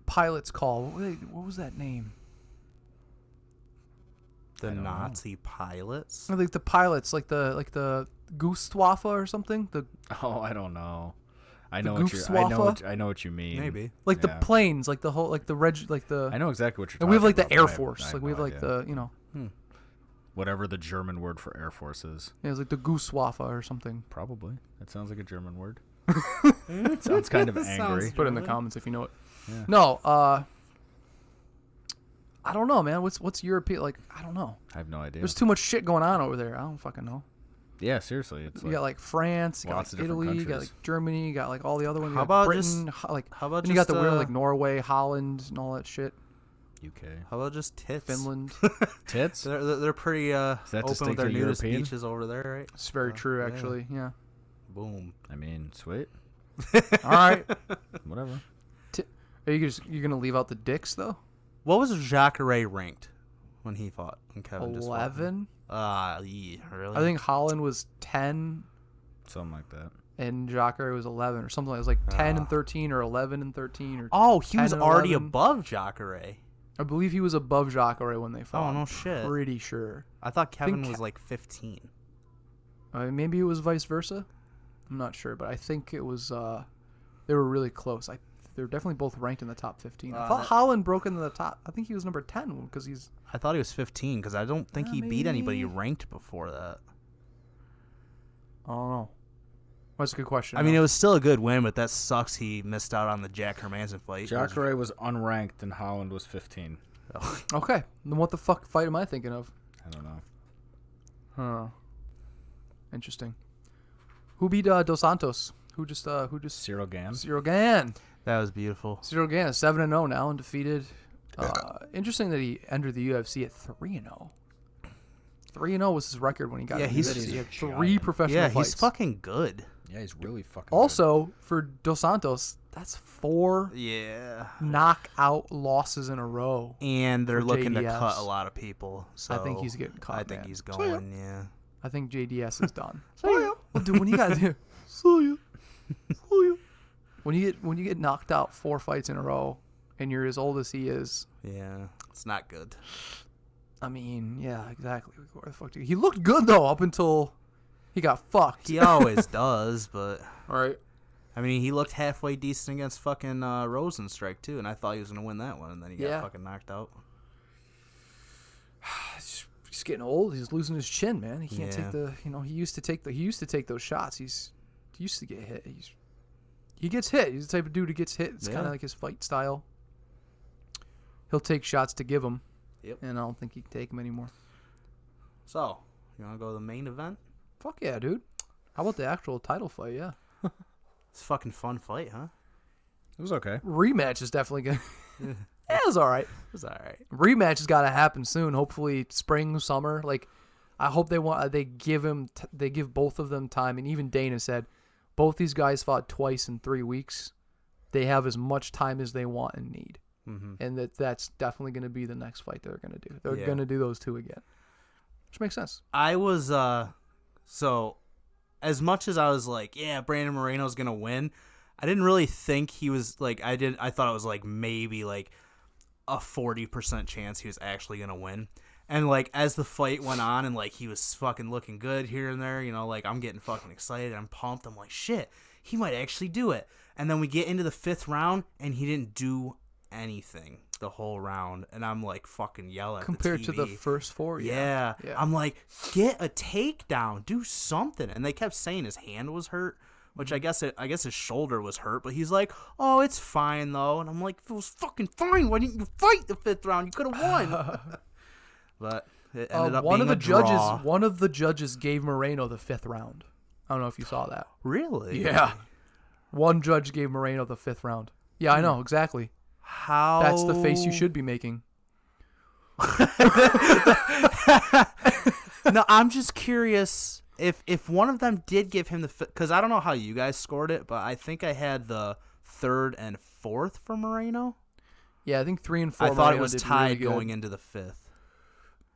pilots called? What was that name? The Nazi pilots? Or like the pilots, like the Gustwaffe or something. I don't know. I The know what you mean. Maybe. Like the planes, like the whole, like the I know exactly what you're talking about. And we have like the Air but Force. I have Like we have no like idea. the, you know. Whatever the German word for Air Force is. Yeah, it's like the Gustwaffe or something. Probably. That sounds like a German word. It sounds kind of angry. Put it in the comments if you know it. Yeah. No, I don't know, man. What's European? Like, I don't know. I have no idea. There's too much shit going on over there. I don't fucking know. Yeah, seriously. It's You got like France, you got lots like of different Italy, you got countries. like Germany, you got like all the other ones. You How got about Britain? Then you got the weird like Norway, Holland, and all that shit. UK. How about just tits? Finland. Tits? They're pretty that open with distinctly their nudist European? beaches over there, right? It's very true, yeah. actually. Yeah. Boom. I mean, sweet. All right. Whatever. Are you're gonna leave out the dicks though? What was Jacare ranked when he fought? When Kevin just fought him? 11. Yeah, really? I think Holland was 10 Something like that. and Jacare was 11 or something. It was like 10 and 13 or 11 and 13 or. Oh, he 10 was and already 11. above Jacare. I believe he was above Jacare when they fought. Oh, no I'm shit. Pretty sure. I thought Kevin think- was like 15. Maybe it was vice versa. I'm not sure, but I think it was. They were really close. They're definitely both ranked in the top 15. I thought Holland broke into the top. I think he was number 10 because he's. I thought he was 15 because I don't think he beat anybody maybe. ranked before that. I don't know. That's a good question. I mean, it was still a good win, but that sucks he missed out on the Jack Hermanson fight. Jacare was unranked and Holland was 15. Okay, then what the fuck fight am I thinking of? I don't know. Huh. Interesting. Who beat Dos Santos? Who just Cyril Gann? Cyril Gann. That was beautiful. Cyril Gann is 7-0 now, undefeated. Interesting that he entered the UFC at 3-0. 3-0 was his record when he got Yeah, into he's- the UFC. He had he's 3 giant. professional Yeah, fights. he's fucking good. Yeah, he's really fucking Also, for Dos Santos, that's 4 Yeah. knockout losses in a row. And they're For looking to JDS. cut a lot of people. So I think he's getting cut, I think man. he's So, going, yeah. I think JDS is done. Well, dude, when you got when you get knocked out 4 fights in a row, and you're as old as he is, Yeah, it's not good. I mean, yeah, exactly. Where the fuck he looked good though up until he got fucked. He always does, but All right. I mean, he looked halfway decent against fucking Rosenstrike too, and I thought he was gonna win that one, and then he got fucking knocked out. He's getting old. He's losing his chin, man. He can't Yeah. take the. He used to take those shots. He used to get hit. He gets hit. He's the type of dude who gets hit. It's kind Yeah. of like his fight style. He'll take shots to give them. Yep. And I don't think he can take them anymore. So, you want to go to the main event? Fuck yeah, dude. How about the actual title fight? Yeah. It's a fucking fun fight, huh? It was okay. Rematch is definitely good. Yeah, it was all right. It was all right. Rematch has got to happen soon. Hopefully, spring, summer. Like, I hope they give both of them time. And even Dana said, both these guys fought twice in 3 weeks. They have as much time as they want and need, and that's definitely going to be the next fight they're going to do. They're going to do those 2 again, which makes sense. I was so as much as I was like, yeah, Brandon Moreno's gonna win, I didn't really think he was like I thought it was like maybe like a 40% chance he was actually gonna win. And like as the fight went on and like he was fucking looking good here and there, like I'm getting fucking excited, I'm pumped, I'm like, shit, he might actually do it. And then we get into the 5th round and he didn't do anything the whole round, and I'm like fucking yelling Compared at to the the first 4, yeah. I'm like, get a takedown, do something. And they kept saying his hand was hurt, which I guess his shoulder was hurt, but he's like, oh, it's fine though. And I'm like, if it was fucking fine, why didn't you fight the 5th round? You could have won. But it ended up being a draw. One of the judges gave Moreno the 5th round. I don't know if you saw that. Really? Yeah. One judge gave Moreno the 5th round. Yeah, I know exactly. How? That's the face you should be making. No, I'm just curious if one of them did give him the, because I don't know how you guys scored it, but I think I had the 3rd and 4th for Moreno. Yeah, I think 3 and 4. I thought Moreno it was did tied really going into the 5th.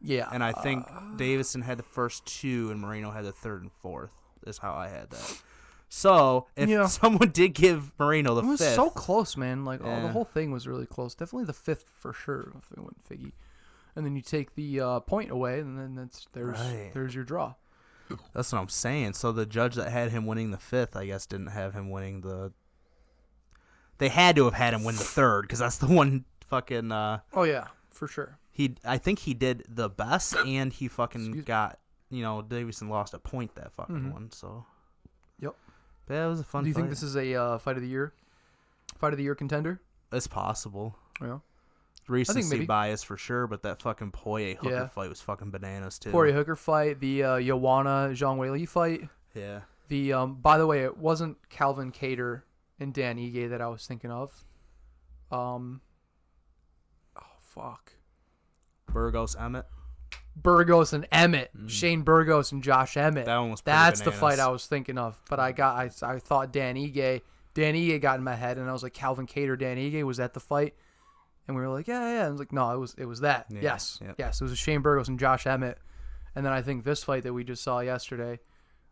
Yeah, And I think Davison had the first 2 and Moreno had the 3rd and 4th. Is how I had that. So if someone did give Moreno the 5th, it was so close, man. Like Yeah. the whole thing was really close. Definitely the 5th for sure. If it went Figgy, and then you take the point away, and then there's your draw. That's what I'm saying. So the judge that had him winning the 5th, I guess, didn't have him winning the. They had to have had him win the 3rd because that's the one fucking. Oh yeah, for sure. I think he did the best, and he fucking got. Davison lost a point that fucking one. So. Yep. But yeah, it was a fun. Do you fight. think this is a fight of the year contender? It's possible. Yeah. Recency maybe. bias for sure, but that fucking Poirier Hooker fight was fucking bananas too. Poirier Hooker fight, the Joanna Zhang Weili fight. Yeah. The by the way, it wasn't Calvin Kattar and Dan Ige that I was thinking of. Oh fuck. Burgos Emmett. Burgos and Emmett, Shane Burgos and Josh Emmett. That one was pretty That's the bananas. fight I was thinking of, but I thought Dan Ige got in my head, and I was like, Calvin Kattar, Dan Ige, was that the fight? And we were like, yeah. And I was like, no, it was that. Yeah, yes, yep. yes, it was Shane Burgos and Josh Emmett, and then I think this fight that we just saw yesterday,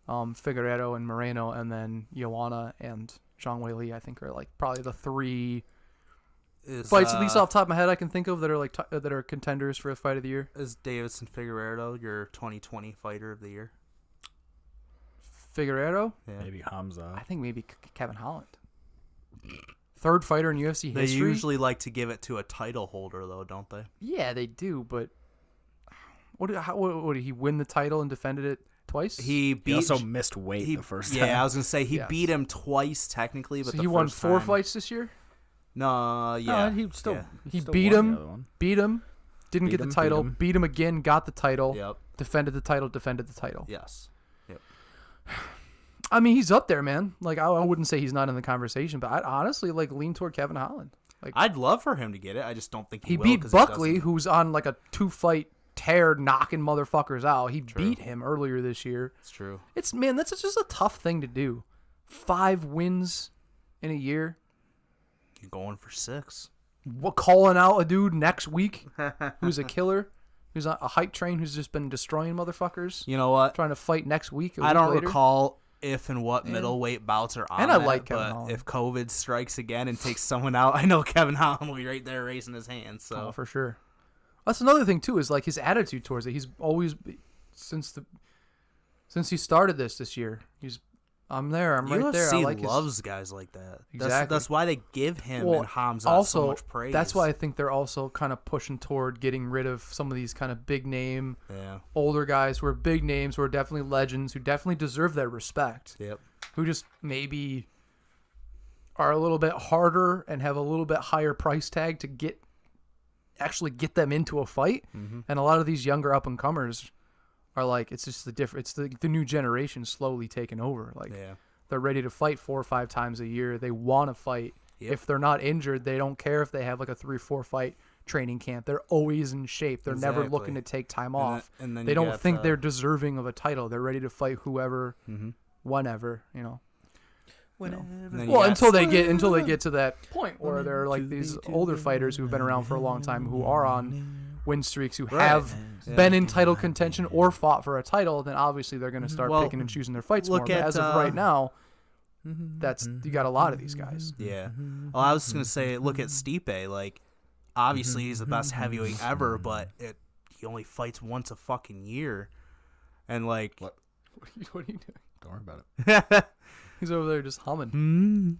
Figueiredo and Moreno, and then Joanna and Zhang Weili, I think are like probably the 3 fights, at least off the top of my head, I can think of that are like that are contenders for a fight of the year. Is Davison Figueiredo your 2020 fighter of the year? Figueiredo? Yeah. Maybe Hamza. I think maybe Kevin Holland. 3rd fighter in UFC They history. usually like to give it to a title holder, though, don't they? Yeah, they do, but what did he win the title and defended it twice? He He also missed weight the first time. Yeah, I was gonna say he Yes. beat him twice technically, but so the he won first 4 time- fights this year. No, yeah, he still yeah. He still beat won the other him, one. didn't get the title, beat him again, got the title, Yep. defended the title. Yes. Yep. I mean, he's up there, man. Like I wouldn't say he's not in the conversation, but I'd honestly like lean toward Kevin Holland. Like I'd love for him to get it. I just don't think he will, beat 'cause Buckley, doesn't. who's on like a 2-fight tear, knocking motherfuckers out. He beat him earlier this year. It's true. That's just a tough thing to do. 5 wins in a year. You're going for 6. What, calling out a dude next week who's a killer, who's on a hype train, who's just been destroying motherfuckers, You know what? trying to fight next week. I don't later. recall if and what middleweight bouts are on. And I that, like Kevin but Holland. if COVID strikes again and takes someone out, I know Kevin Holland will be right there raising his hand. So Oh, for sure. That's another thing too, is like his attitude towards it. He's always since he started this year. I'm there. I'm right there. I UFC like loves guys like that. Exactly. That's why they give him and Hamza also, so much praise. that's why I think they're also kind of pushing toward getting rid of some of these kind of big name, older guys who are big names, who are definitely legends, who definitely deserve their respect. Yep. Who just maybe are a little bit harder and have a little bit higher price tag to actually get them into a fight. Mm-hmm. And a lot of these younger up and comers are like, it's just it's the new generation slowly taking over. Like they're ready to fight 4 or 5 times a year. They want to fight. Yep. If they're not injured, they don't care if they have like a 3-4 fight training camp. They're always in shape. They're never looking to take time off. And then they you don't got, think they're deserving of a title. They're ready to fight whoever, whenever, Well, until they get to that point where they're like these older fighters who've been around for a long time, who are on win streaks, who have been in title contention or fought for a title, then obviously they're going to start picking and choosing their fights more. But as of right now, you got a lot of these guys. Yeah. Well, I was going to say, look at Stipe. Like, obviously he's the best heavyweight ever, but he only fights once a fucking year. And like, What are you doing? Don't worry about it. He's over there just humming.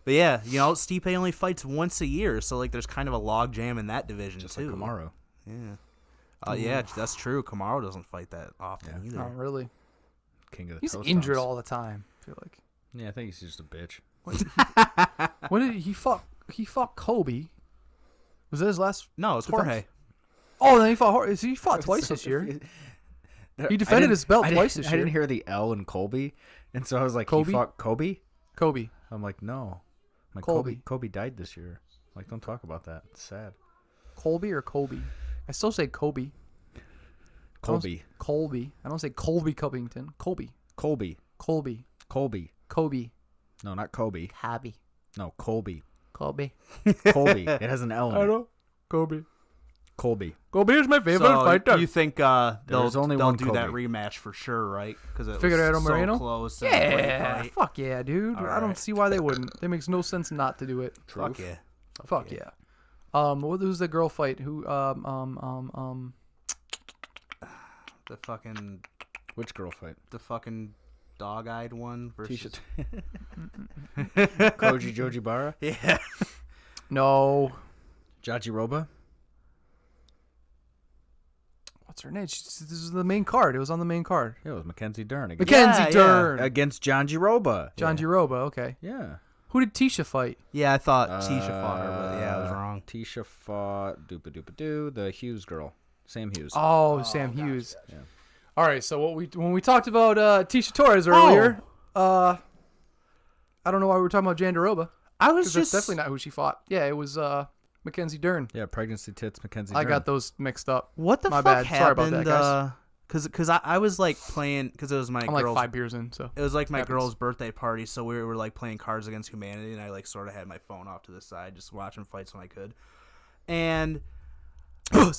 But yeah, Stipe only fights once a year, so like there's kind of a log jam in that division Just too. like Kamaru. Yeah. Yeah, that's true. Kamaru doesn't fight that often either. Oh, really? King of the He's toast injured house. all the time, I feel like. Yeah, I think he's just a bitch. When did he fought? He fought Kobe. Was that his last? No, it's Jorge. Oh, then he fought twice this year. He defended his belt twice this I year. didn't hear the L in Colby, and so I was like, Kobe? he fought Kobe? Kobe. I'm like, no. I'm like, Colby. Kobe died this year. I'm like, don't talk about that. It's sad. Colby or Kobe? I still say Kobe. Colby. Colby. I don't say Colby Covington. Colby. Colby. Colby. Colby. Kobe. No, not Kobe. Cabby. No, Colby. Colby. Colby. It has an L in it. know. Kobe. Colby. Kobe is my favorite fighter. You think they'll only they'll one do that Kobe. rematch for sure, right? Because it Figueroa was Moreno? so close. and a great Yeah. fight. Fuck yeah, dude. All I don't right. see why they wouldn't. It makes no sense not to do it. Fuck yeah. Fuck yeah. What was the girl fight? Who? The fucking Which girl fight? dog-eyed one versus. Koji Jojibara? Yeah. No. Jajiroba? What's her name? This is the main card. It was on the main card. Yeah, it was Mackenzie Dern. Mackenzie yeah. Dern. Against John Giroba. John Giroba. Okay. Yeah. Who did Tisha fight? Yeah, I thought Tisha fought her, but yeah, I was wrong. Tisha fought Doopa the Hughes girl. Sam Hughes. Oh, Sam Hughes. Yeah. All right. So when we talked about Tisha Torres earlier, I don't know why we were talking about Jandiroba. I was 'Cause just that's definitely not who she fought. Yeah, it was Mackenzie Dern. Yeah, pregnancy tits, Mackenzie I Dern. got those mixed up. what the My fuck bad. Sorry about happened? that, guys. Because I was like playing because it was my I'm like girl's 5 beers in, so it was like my Happens. girl's birthday party, so we were like playing Cards Against Humanity, and I like sort of had my phone off to the side, just watching fights when I could. And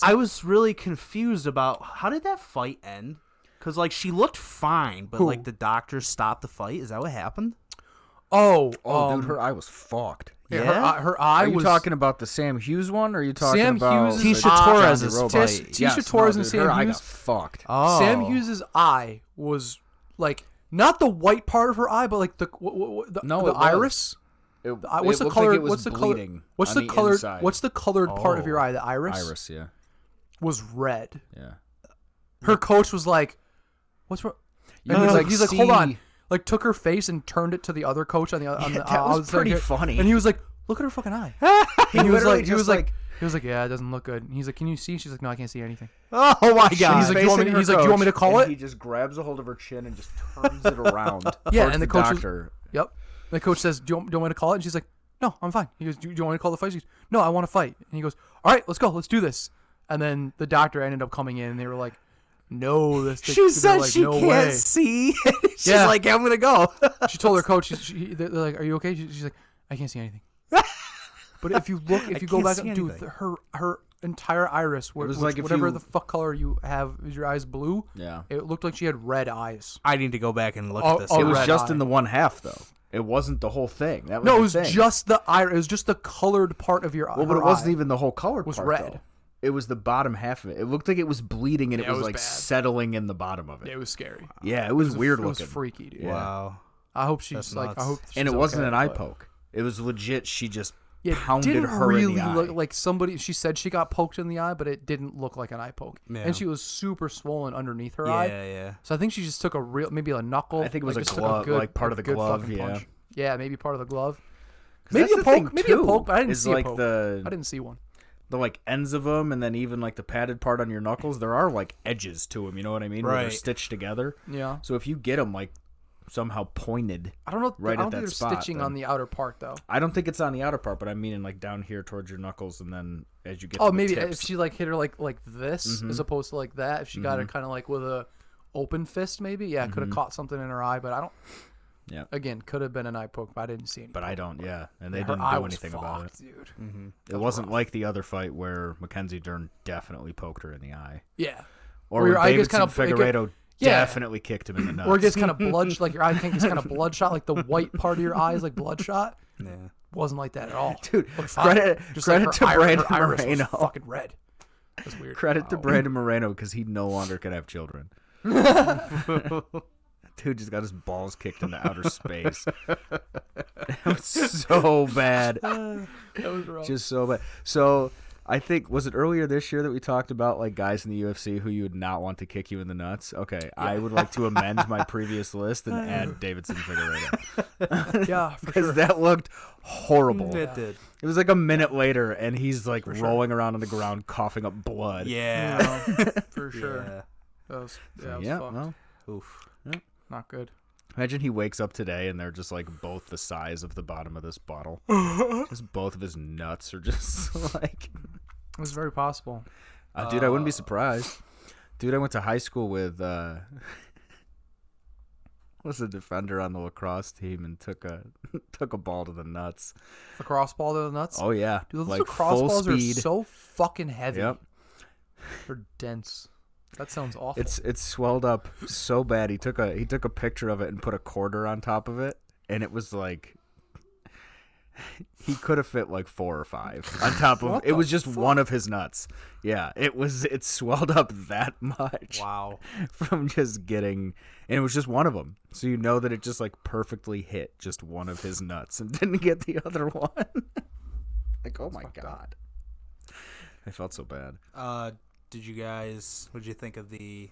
I was really confused about how did that fight end? Because like she looked fine, but Who? like the doctor stopped the fight. Is that what happened? Oh, dude, her eye was fucked. yeah, Yeah? her eye Are you was talking about the Sam Hughes one, or are you talking Sam about Hughes' the Tisha John Torres's Giroba? fight. Tisha Torres and dude, Sam her eye Hughes? got fucked. Oh, Sam Hughes' eye was like not the white part of her eye, but like the No, the it was. iris. It, What's it the looked color? like it was What's the color? bleeding What's on the color? inside. What's the colored part of your eye? The iris. Iris? Yeah, Was red. yeah. Her coach was like, "What's wrong?" You And could, he's like, hold see- on. Like took her face and turned it to the other coach on the that was outside pretty here. funny. And he was like, "Look at her fucking eye." And he was literally like, he was just like, "Yeah, it doesn't look good." And he's like, "Can you see?" She's like, "No, I can't see anything." Oh my She's god! He's like, "Do you want me- facing her he's like, "Do you want me to coach, call and it?" He just grabs a hold of her chin and just turns it around. Yeah, towards and the coach was- doctor. Yep. And the coach says, "Do you want me to call it?" And she's like, "No, I'm fine." He goes, "Do you want me to call the fight?" She goes, "No, I want to fight." And he goes, "All right, let's go. Let's do this." And then the doctor ended up coming in, and they were like, "No, this." She said like, she "No can't way." see. She's Yeah. like, I'm gonna go. She told her coach, they're like, "Are you okay?" She's like, "I can't see anything." But if you look, if you go can't back, see dude, anything. her entire iris, was like if whatever you- the fuck color you have, is your eyes blue? Yeah. It looked like she had red eyes. I need to go back and look Oh, at this. oh, It was red just eye. in the one half, though. It wasn't the whole thing. That was No, the it was thing. just the iris. It was just the colored part of your eye. Well, but it wasn't even the whole color was part, red. though. It was the bottom half of it. It looked like it was bleeding, and Yeah, it was it was like bad. settling in the bottom of it. It was scary. Yeah, it was weird It was looking. freaky, dude. Yeah. Wow. I hope she's That's like. nuts. I hope. And it she's wasn't okay, an eye but- poke. It was legit. She just Yeah, it pounded didn't her really in the eye. look like somebody. She said she got poked in the eye, but it didn't look like an eye poke. Yeah. And she was super swollen underneath her Yeah, eye. yeah. So I think she just took a real, maybe a knuckle. I think it was like, a just took glove, like part of the good glove, fucking yeah. punch. Yeah, maybe part of the glove. 'Cause Maybe that's a the poke. thing, Maybe a too, poke, but I didn't is see like a poke. the I didn't see one. the like ends of them, and then even like the padded part on your knuckles. There are like edges to them. You know what I mean? Where they're Right. stitched together. Yeah. So if you get them like somehow pointed, I don't know. Right I don't at think that they're spot, stitching then. on the outer part though. I don't think it's on the outer part, but I mean like down here towards your knuckles, and then as you get. Oh, to the maybe tips. if she like hit her like this Mhm. as opposed to like that. If she got it kind of like with a open fist, maybe could have caught something in her eye. But I don't. Yeah. Again, could have been an eye poke, but I didn't see any. But I don't. Yeah, and they her didn't eye do was anything about it. fucked, dude. Mm-hmm. It wasn't like the other fight where Mackenzie Dern definitely poked her in the eye, Yeah. or Or where your eye gets Davidson kinda- it get- Figueiredo yeah. definitely kicked him in the nuts. Or it gets kind of like your eye gets kind of bloodshot, like the white part of your eye is like bloodshot. Yeah. Wasn't like that at all. Dude, Looked fine. credit Just like to her Brandon iris was Moreno. fucking red. That's weird. Credit to Wow. Brandon Moreno because he no longer could have children. Dude just got his balls kicked into outer space. It was so bad. That was rough. Just so bad. So I think, was it earlier this year that we talked about like guys in the UFC who you would not want to kick you in the nuts? Okay, I would like to amend my previous list and add Davidson Figueiredo. Yeah, for Because sure. that looked horrible. It did. It was like a minute later, and he's like rolling around on the ground, coughing up blood. Yeah. For sure. Yeah. That was, So, it was yeah, fucked. well, Oof. Not good. Imagine he wakes up today and they're just like both the size of the bottom of this bottle. Just both of his nuts are just like. It's very possible. Dude, I wouldn't be surprised. Dude, I went to high school with was a defender on the lacrosse team and took a ball to the nuts. Lacrosse ball to the nuts? Oh yeah, Dude, those like lacrosse full balls speed. are so fucking heavy. Yep. They're dense. That sounds awful. It's swelled up so bad. He took a picture of it and put a quarter on top of it, and it was like he could have fit like 4 or 5 on top of it. Was just one of his nuts. Yeah, it swelled up that much. Wow. From just getting, and it was just one of them. So you know that it just like perfectly hit just one of his nuts and didn't get the other one. Like, oh my God. I felt so bad. What'd you think of the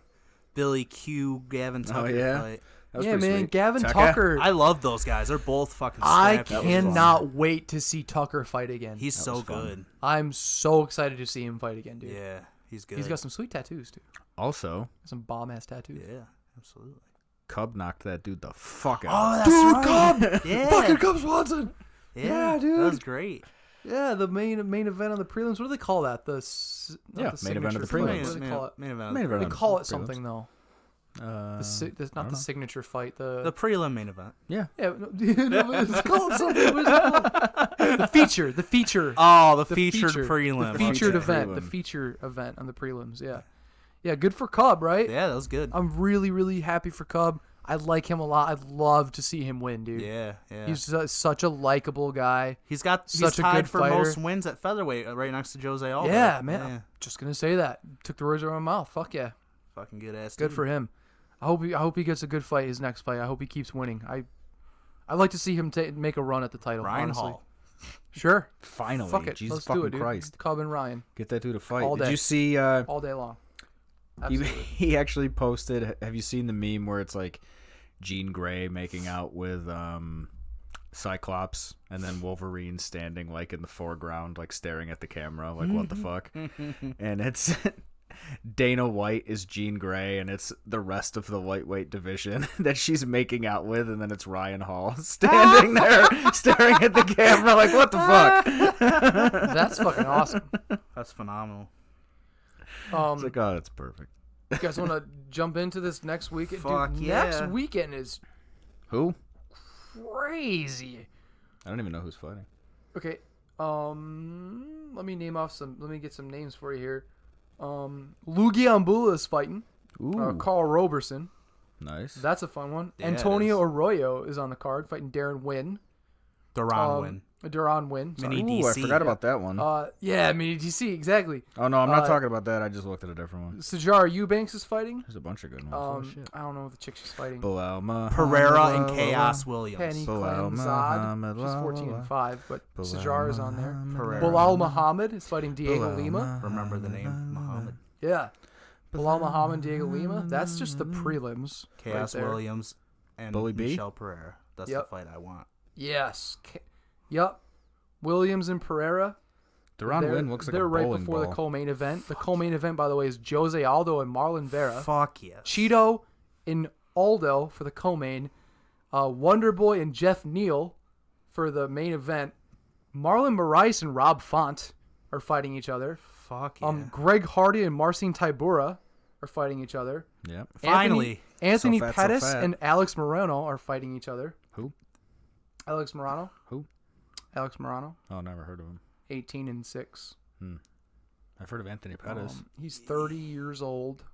Billy Q Gavin Tucker fight? Yeah, man, sweet. Gavin Tucker. I love those guys. They're both fucking I scrappy. cannot wait to see Tucker fight again. He's so good. I'm so excited to see him fight again, dude. Yeah, he's good. He's got some sweet tattoos, too. Also, Some bomb-ass tattoos. Yeah, absolutely. Cub knocked that dude the fuck out. Oh, that's right. Cub! Yeah. Fucking Cub Swanson! Yeah, dude. That was great. Yeah, the main event on the prelims. What do they call that? The main event of the signature fight. prelims. What do they call it? Main event. Main event They on call it prelims. something though. Not the signature fight. The prelim main event. Yeah. Yeah, it's called something. What is it called? The feature. The feature. Oh, the featured prelim. The featured Okay. event. The Prelim. feature event on the prelims. Yeah. Yeah, good for Cub, right? Yeah, that was good. I'm really, really happy for Cub. I like him a lot. I'd love to see him win, dude. Yeah. He's such a likable guy. He's such a tied good for fighter. most wins at featherweight, right next to Jose Aldo. Yeah, man. Yeah. I'm just gonna say that. Took the words out of my mouth. Fuck yeah. Fucking good ass. Good for him. I hope he gets a good fight his next fight. I hope he keeps winning. I'd like to see him make a run at the title. Ryan honestly. Hall. Sure. Finally. Fuck it. Jesus Let's fucking do it, dude. Christ. Cub and Ryan Get that dude a fight. All Did day. you see all day long. Absolutely. he actually posted, have you seen the meme where it's like Jean Grey making out with Cyclops and then Wolverine standing like in the foreground, like staring at the camera, like what the fuck? And it's Dana White is Jean Grey and it's the rest of the lightweight division that she's making out with, and then it's Ryan Hall standing there staring at the camera like what the fuck? That's fucking awesome. That's phenomenal. It's like, oh, that's perfect. You guys want to jump into this next weekend? Fuck Dude, yeah. Next weekend is Who? crazy. I don't even know who's fighting. Okay. Let me get some names for you here. Luigi Ambula is fighting. Ooh, Carl Roberson. nice. That's a fun one. Yeah, Antonio it is. Arroyo is on the card fighting Darren Wynn. Duran win. Duran Wynn. Sorry. Mini Ooh, I DC. forgot about that one. Yeah, Mini DC, exactly. Oh no, I'm not talking about that. I just looked at a different one. Sajara Eubanks is fighting. There's a bunch of good ones. Oh, shit. I don't know what the chick she's fighting. Bilal Muhammad, Pereira and la, Chaos la, Williams. Penny Bilal Klamzad. Muhammad, She's la, 14 la, and 5, but Bilal Sajara is on there. Muhammad, Pereira. Bilal Muhammad is fighting Diego Bilal Lima. Remember the name Muhammad. Yeah. Bilal Muhammad, Diego Lima. That's just the prelims. Chaos right there. Williams and Bully B? Michelle Pereira. That's Yep. the fight I want. Yes. Yep. Williams and Pereira. Duran Wynn looks like they're a right bowling before ball. the co-main event. The co-main event, by the way, is Jose Aldo and Marlon Vera. Fuck yes. Cheeto and Aldo for the co-main. Wonder Boy and Jeff Neal for the main event. Marlon Moraes and Rob Font are fighting each other. Fuck yeah. Greg Hardy and Marcin Tybura are fighting each other. Yep. Finally. Anthony So fat, so Pettis fat. and Alex Morano are fighting each other. Who? Alex Morano. Who? Alex Morano. Oh, never heard of him. 18 and 6. I've heard of Anthony Pettis. He's 30 years old.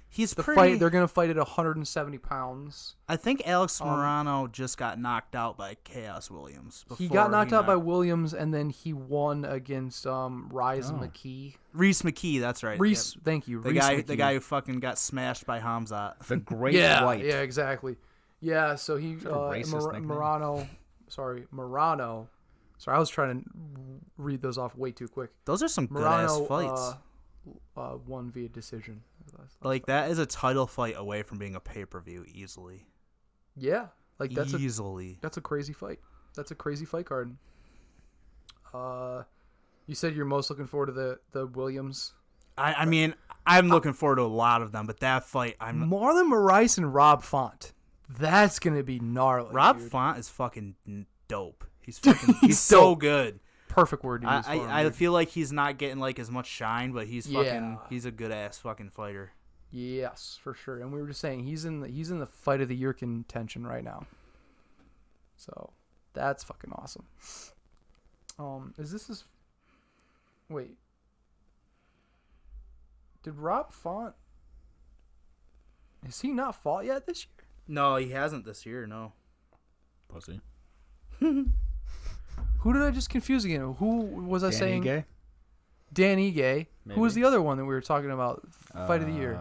He's The pretty. fight, they're gonna fight at 170 pounds. I think Alex Morano just got knocked out by Chaos Williams. He got knocked out by knocked- Williams, and then he won against Rise McKee. Reese McKee. That's right. Reese, Yep. thank you. The Reese guy, McKee. the guy who fucking got smashed by Hamzat. The Great Yeah, White. yeah, exactly. Yeah, so he that a racist nickname? Morano. Sorry, I was trying to read those off way too quick. Those are some good Morano ass fights. won via decision. Like that is a title fight away from being a pay per view easily. Yeah, like that's easily. a crazy fight. That's a crazy fight card. You said you're most looking forward to the Williams. I mean, I'm looking forward to a lot of them, but that fight, I'm Marlon Moraes and Rob Font. That's gonna be gnarly. Rob dude. Font is fucking dope. He's fucking he's so dope. good. Perfect word to use for him, I dude. feel like he's not getting like as much shine, but he's fucking Yeah. he's a good ass fucking fighter. Yes, for sure. And we were just saying he's in the fight of the year contention right now. So that's fucking awesome. Wait. Did Rob Font? Has he not fought yet this year? No, he hasn't this year. No. Pussy. Who did I just confuse again? Who was I saying? Ige? Dan Ige. Maybe. Who was the other one that we were talking about? Fight of the year.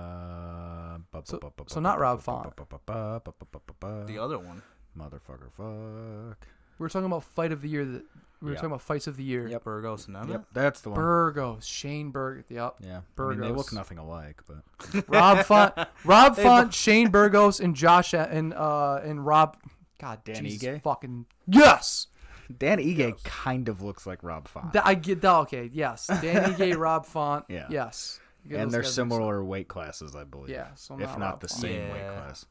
So not Rob Font. The other one. Motherfucker, fuck. We were talking about fight of the year. We were Yeah. talking about fights of the year. Yep. Burgos and Emmett. Yep, that's the one. Burgos, Shane Burgos. Yep. Yeah. I mean, Burgos. they look nothing alike, but Rob Font, Shane Burgos, and Josh and Rob. God, Dan Jesus Ige? fucking yes. Dan Ige kind of looks like Rob Font. I get that. Okay, yes. Dan Ige, Rob Font. Yeah. Yes. Get And those they're guys similar weight classes, I believe. Yeah, so if not not Rob the Font. same weight Yeah. class.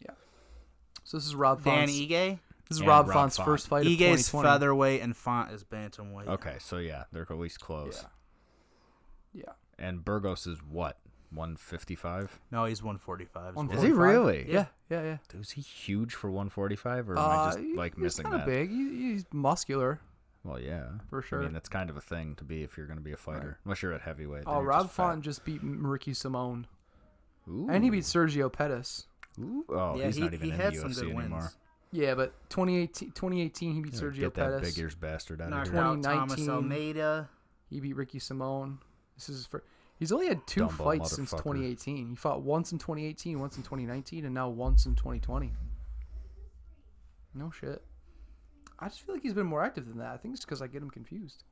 So this is Rob Dan Font's. Ige. This is And Rob Rob Font's Font. first fight of Ige's 2020. featherweight and Font is bantamweight. Okay, so yeah, they're at least close. Yeah. And Burgos is what? 155? No, he's 145. Is he really? Yeah. Yeah. Is he huge for 145, or am I just like he's missing kinda that? big. He's muscular. Well, yeah, For sure. I mean, that's kind of a thing to be if you're going to be a fighter, unless you're at heavyweight. then Oh, you're Rob just fat. Font just beat Ricky Simone, Ooh. and he beat Sergio Pettis. Ooh. Oh, Yeah, he's not even he in had the some UFC good anymore. wins. Yeah, but 2018 he beat Sergio Get that Pettis. big ears bastard out Knocked of here. out Thomas 2019. Almeida. He beat Ricky Simone. This is for. He's only had 2 Dumbo fights since motherfucker. 2018. He fought once in 2018, once in 2019, and now once in 2020. No shit. I just feel like he's been more active than that. I think it's because I get him confused.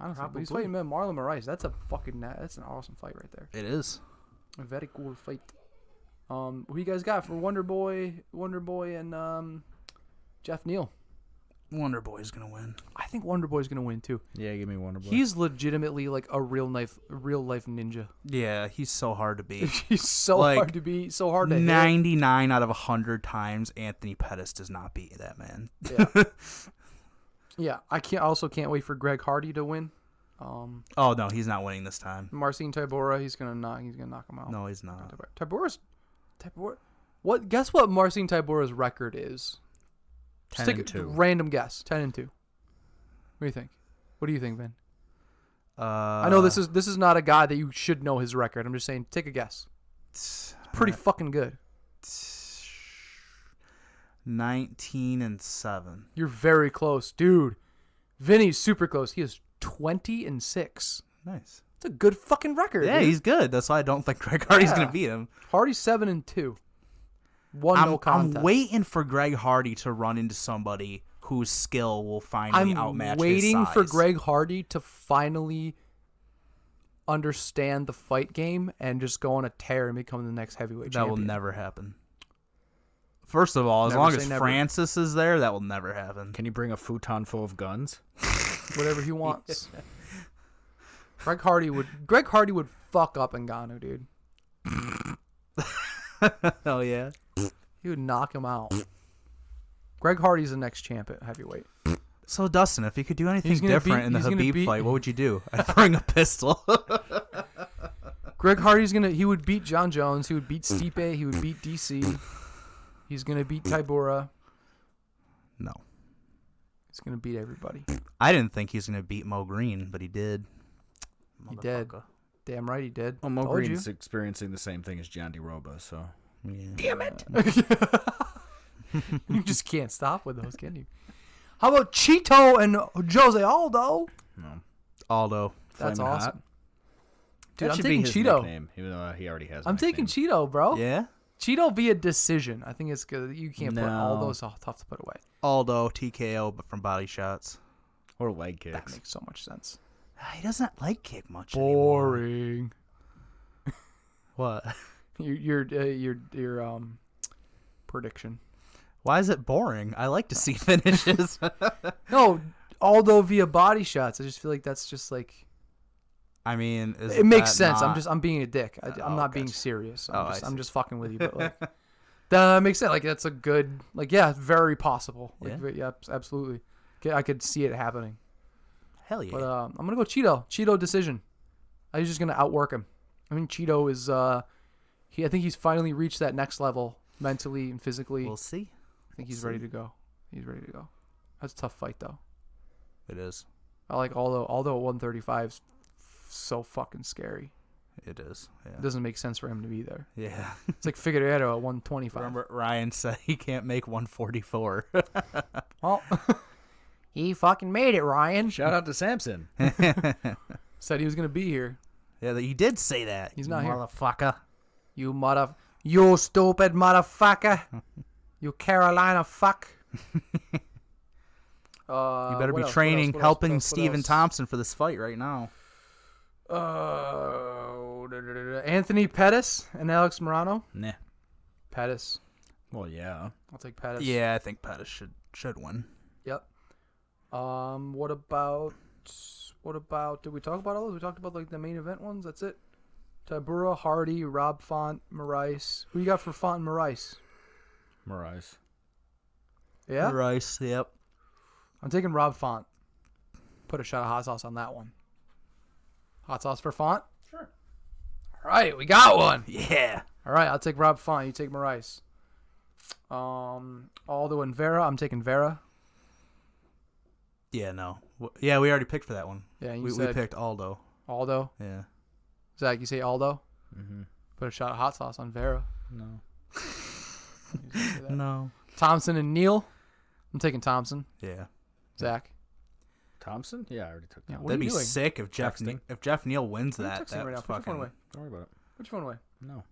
Honestly, but he's Probably. fighting Marlon Moraes. That's a fucking. That's an awesome fight right there. It is. A very cool fight. Who you guys got for Wonder Boy, and Jeff Neal? Wonder Boy's gonna win. I think Wonder Boy's gonna win too. Yeah, give me Wonder Boy. He's legitimately like a real life ninja. Yeah, he's so hard to beat. He's so Like, hard to beat, so hard to hit. 99 out of 100 times, Anthony Pettis does not beat that man. Yeah. Yeah, I can't wait for Greg Hardy to win. Oh no, he's not winning this time. Marcin Tybura, he's gonna knock him out. No, he's not. Tybura. What? Guess what Marcin Tybura's record is? Just 10 take and 2. a random guess. 10-2. What do you think? What do you think, Vin? I know this is not a guy that you should know his record. I'm just saying, take a guess. It's pretty fucking good. 19-7. You're very close, dude. Vinny's super close. He is 20-6. Nice. It's a good fucking record. Yeah, dude. he's good. That's why I don't think Greg Hardy's Yeah. gonna beat him. Hardy's 7-2. One no I'm contest. waiting for Greg Hardy to run into somebody whose skill will finally outmatch I'm waiting his for size. Greg Hardy to finally understand the fight game and just go on a tear and become the next heavyweight That champion. will never happen. First of all, as Never long say as never. Francis is there, that will never happen. Can you bring a futon full of guns? Whatever he wants. Greg Hardy would fuck up Ngannou, dude. Oh yeah. He would knock him out. Greg Hardy's the next champ at heavyweight. So Dustin, if you could do anything He's gonna different beat- in the he's gonna Habib beat- fight, what would you do? I'd bring a pistol. Greg Hardy's he would beat John Jones. He would beat Stipe. He would beat DC. He's gonna beat Tybura. No. He's gonna beat everybody. I didn't think he was gonna beat Mo Green, but he did. He did. Motherfucker. Damn right he did. Well, Mo Told Green's you. experiencing the same thing as John DeRoba, so. Yeah. Damn it! You just can't stop with those, can you? How about Cheeto and Jose Aldo? No. Aldo. That's Flamin' awesome. Hot? Dude, That I'm should taking be his Cheeto. nickname, even though he already has. I'm taking nickname. Cheeto, bro. Yeah. Cheeto via decision. I think it's good. You can't put all No. those off, tough to put away. Aldo TKO, but from body shots. Or leg That kicks. makes so much sense. He doesn't like kick much anymore. Boring. What? Your prediction. Why is it boring? I like to see finishes. No, Aldo via body shots. I just feel like that's just like I mean, it makes sense. I'm being a dick. I'm Oh, not being gotcha. serious. Oh, I I'm see. just fucking with you. But like, That makes sense. Like that's a good. Like yeah, very possible. Like, Yeah. yeah, absolutely. I could see it happening. Hell yeah. But I'm gonna go Cheeto. Cheeto decision. I'm just gonna outwork him. I mean, Cheeto is. I think he's finally reached that next level mentally and physically. We'll see. I think he's ready to go. He's ready to go. That's a tough fight though. It is. I like although 135 is so fucking scary. It is. Yeah. It doesn't make sense for him to be there. Yeah. It's like Figueiredo at 125. Remember, Ryan said he can't make 144. Well, he fucking made it, Ryan. Shout out to Samson. Said he was gonna be here. Yeah, he did say that. He's not here. Motherfucker. You stupid motherfucker. You Carolina fuck. You better be training, helping Steven Thompson for this fight right now. Anthony Pettis and Alex Morano. Nah. Pettis. Well, yeah. I'll take Pettis. Yeah, I think Pettis should win. Yep. What about? Did we talk about all those? We talked about like the main event ones. That's it. Tybura, Hardy, Rob Font, Moraes. Who you got for Font and Moraes? Moraes. Yeah. Rice. Yep. I'm taking Rob Font. Put a shot of hot sauce on that one. Hot sauce for Font? Sure. All right, we got one. Yeah. All right, I'll take Rob Font. You take Moraes. Aldo and Vera. I'm taking Vera. Yeah. No. Yeah, we already picked for that one. Yeah, we picked Aldo. Aldo. Yeah. Zach, you say Aldo? Mm-hmm. Put a shot of hot sauce on Vera. No. No. Thompson and Neal. I'm taking Thompson. Yeah. Zach. Thompson? Yeah, I already took that. Yeah, one. what That'd are be you doing? sick if Jeff Neal wins What are you that. texting right now? That's Put your phone away. Don't worry about it. Put your phone away. No.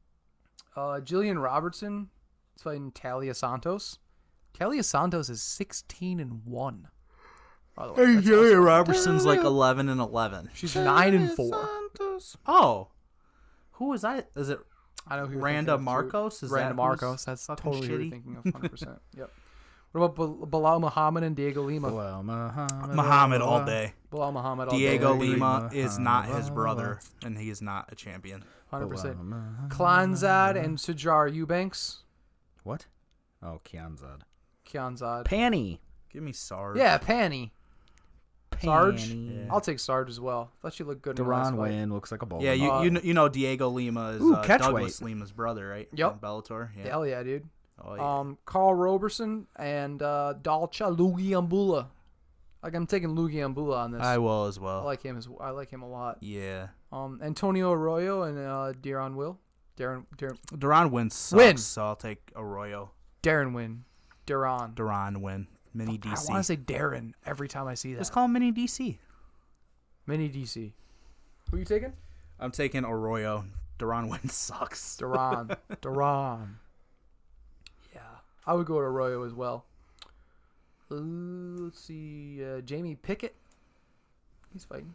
Jillian Robertson is fighting Talia Santos. Talia Santos is 16-1. By the way, that's awesome. Robertson's like 11-11. She's 9-4. Oh. Who is that? Is it I know who you're Randa thinking of, too. Marcos? Is Randa that Marcos. who's That's fucking totally who you're shitty? thinking of. 100%. Yep. What about Bilal Muhammad and Diego Lima? Well, Muhammad all day. Bilal Muhammad. all Diego day. Lima is not his brother, and he is not a champion. 100%. Klanzad and Sajar Eubanks. What? Oh, Kianzad. Kianzad. Panny. Give me Sarge. Yeah, Panny. Sarge. Panny. I'll take Sarge as well. Thought she looked good in the last Duran fight. Wayne looks like a ball. Yeah, you know Diego Lima is catch Douglas weight. Lima's brother, right? Yep. From Bellator. Yeah. Hell yeah, dude. Oh, yeah. Carl Roberson and Dalcha Lugiambula. Like I'm taking Lugiambula on this. I will as well. I like him a lot. Yeah. Antonio Arroyo and Darren Will. Duran wins sucks, Win. so I'll take Arroyo. Darren win. Duran. Duran win. Mini I DC. want to say Darren every time I see that. Just call him Mini DC. Mini DC. Who you taking? I'm taking Arroyo. Duran win sucks. Duran. Yeah. I would go to Arroyo as well. Let's see. Jamie Pickett. He's fighting.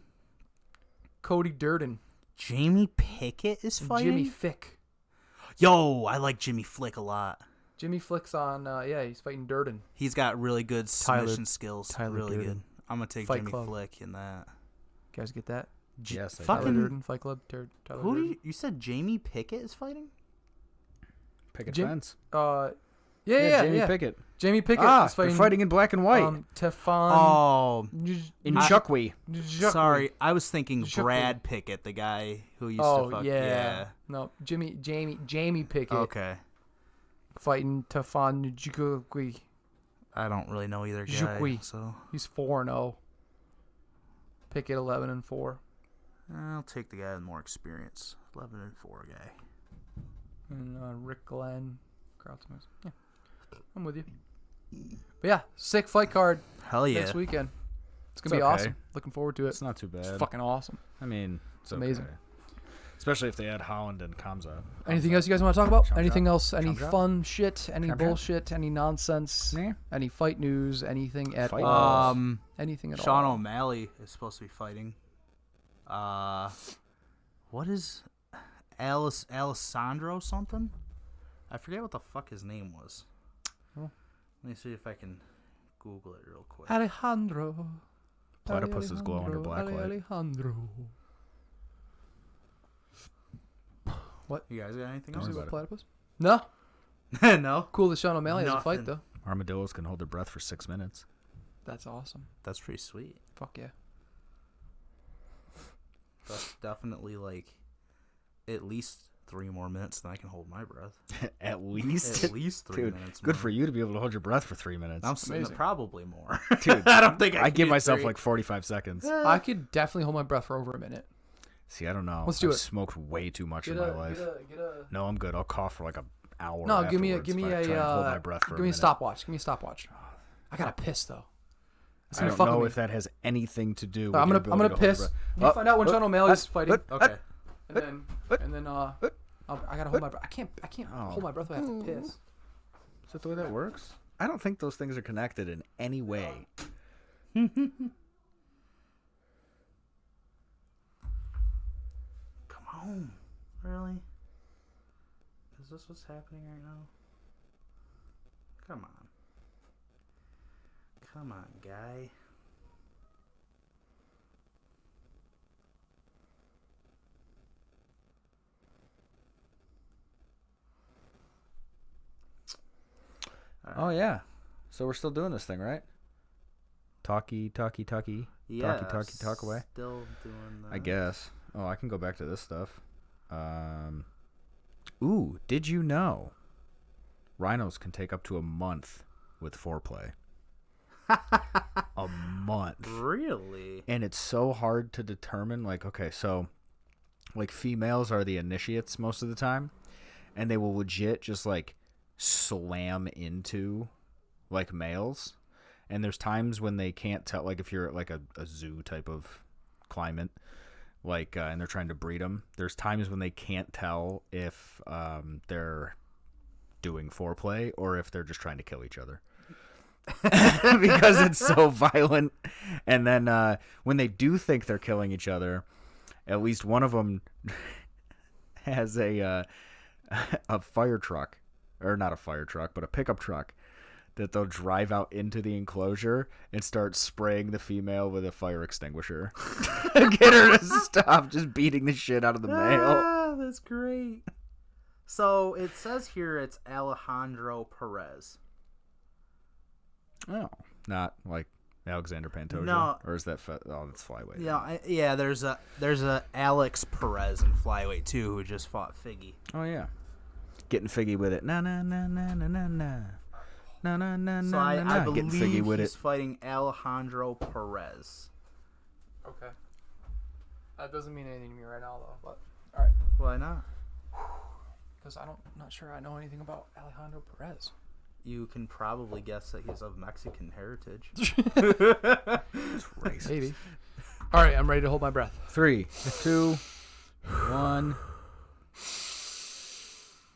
Cody Durden. Jamie Pickett is fighting? Jimmy Fick. Yo, I like Jimmy Flick a lot. Jimmy Flick's on. He's fighting Durden. He's got really good submission skills. Tyler really Durden. good. I'm going to take Fight Jimmy Club. Flick in that. You guys get that? Yes, I Tyler Fucking- Durden, Fight Club. Tyler Who Durden. you said Jamie Pickett is fighting? Picket Jim- fence. Yeah. Jamie Pickett. Jamie Pickett is they're fighting. fighting in black and white. Tefan. Oh, in Chukwee. sorry. I was thinking Chukwee. Brad Pickett, the guy who used Oh to fuck. yeah. No, Jamie Pickett Okay. fighting Tefan Njukwi. I don't really know either guy. Chukwee. So He's 4-0. Pickett 11-4. I'll take the guy with more experience. 11-4 guy. And Rick Glenn. Krautzman. Yeah, I'm with you. But yeah, sick fight card Hell yeah. next weekend. It's gonna be okay. awesome. Looking forward to it. It's not too bad. It's fucking awesome. I mean, it's amazing. okay. Especially if they add Holland and Kamza. Anything else you guys want to talk about? Chomp Anything chomp. else? Any Chomp chomp. fun shit? Any Chomp chomp. bullshit? Any nonsense? Nah. Any fight news? Anything at Fight all? news. Anything at Sean all? O'Malley is supposed to be fighting. What is Alessandro something? I forget what the fuck his name was. Oh. Let me see if I can Google it real quick. Alejandro. Platypuses glow under black light. Alejandro. You guys got anything Don't else? worry about it. Platypus? No. No. Cool that Sean O'Malley has a fight, Nothing. though. Armadillos can hold their breath for 6 minutes. That's awesome. That's pretty sweet. Fuck yeah. That's definitely like at least 3 more minutes than I can hold my breath. At least? At least 3 Dude, minutes. good more. for you to be able to hold your breath for 3 minutes. I'm saying Amazing. probably more. Dude, I don't think I I can give do myself 3. like 45 seconds. I could definitely hold my breath for over a minute. See, I don't know. Let's do I've it. smoked way too much in my life. No, I'm good. I'll cough for like an hour. No, give me afterwards a if I try and hold my breath for give a me a minute. stopwatch. Give me a stopwatch. I gotta piss though. It's I gonna don't fuck know with if me. that has anything to do with I'm your gonna ability to hold your piss. breath. You find out when Sean O'Malley's fighting. Okay. And then I gotta hold my breath. I can't hold my breath when I have to piss. Is that the way that works? I don't think those things are connected in any way. Come on. Really? Is this what's happening right now? Come on. Come on, guy. Oh yeah. So we're still doing this thing, right? Talky. Yeah. Talk away. Still doing that. I guess. Oh, I can go back to this stuff. Ooh, did you know rhinos can take up to a month with foreplay? A month. Really? And it's so hard to determine, like, okay, so like females are the initiates most of the time, and they will legit just like slam into like males. And there's times when they can't tell, like if you're at like a zoo type of climate, like and they're trying to breed them, there's times when they can't tell if they're doing foreplay or if they're just trying to kill each other. Because it's so violent. And then when they do think they're killing each other, at least one of them has a fire truck, or not a fire truck, but a pickup truck that they'll drive out into the enclosure and start spraying the female with a fire extinguisher. Get her to stop just beating the shit out of the male. Ah, that's great. So it says here it's Alejandro Perez. Oh, not like Alexander Pantoja? No. Or is that that's flyweight. Yeah, there's a Alex Perez in flyweight too who just fought Figgy. Oh yeah. Getting figgy with it. Na na na na na na na. Na na na So na I na. Getting believe figgy with he's it. fighting Alejandro Perez. Okay. That doesn't mean anything to me right now, though. But all right, Why not? because I'm not sure I know anything about Alejandro Perez. You can probably guess that he's of Mexican heritage. It's racist. Maybe. All right, I'm ready to hold my breath. 3, 2, 1.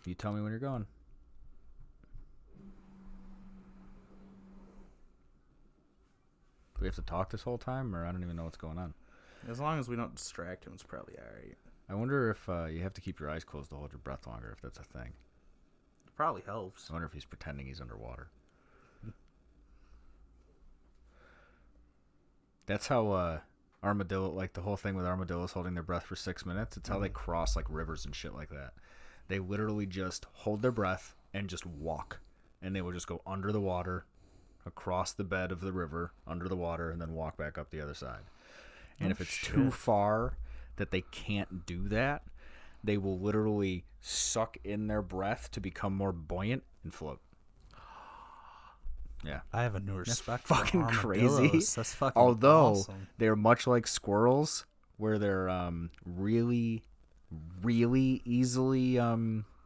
You tell me when you're going. Do we have to talk this whole time, or I don't even know what's going on? As long as we don't distract him, it's probably all right. I wonder if you have to keep your eyes closed to hold your breath longer, if that's a thing. It probably helps. I wonder if he's pretending he's underwater. That's how armadillo, like the whole thing with armadillos holding their breath for 6 minutes. It's how they cross like rivers and shit like that. They literally just hold their breath and just walk, and they will just go under the water, across the bed of the river, under the water, and then walk back up the other side. And if it's too far that they can't do that, they will literally suck in their breath to become more buoyant and float. Yeah. I have a new respect fucking for crazy. armadillos. That's fucking Although awesome. they're much like squirrels, where they're really, really easily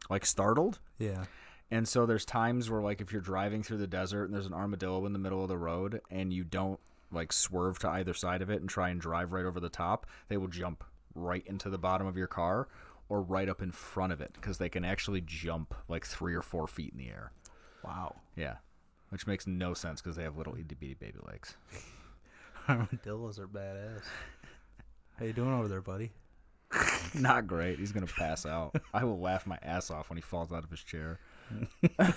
like startled. Yeah. And so there's times where, like, if you're driving through the desert and there's an armadillo in the middle of the road and you don't like swerve to either side of it and try and drive right over the top, they will jump right into the bottom of your car or right up in front of it, because they can actually jump like 3 or 4 feet in the air. Wow. Yeah. Which makes no sense because they have little itty-bitty baby legs. Armadillos are badass. How you doing over there, buddy? Not great. He's going to pass out. I will laugh my ass off when he falls out of his chair. I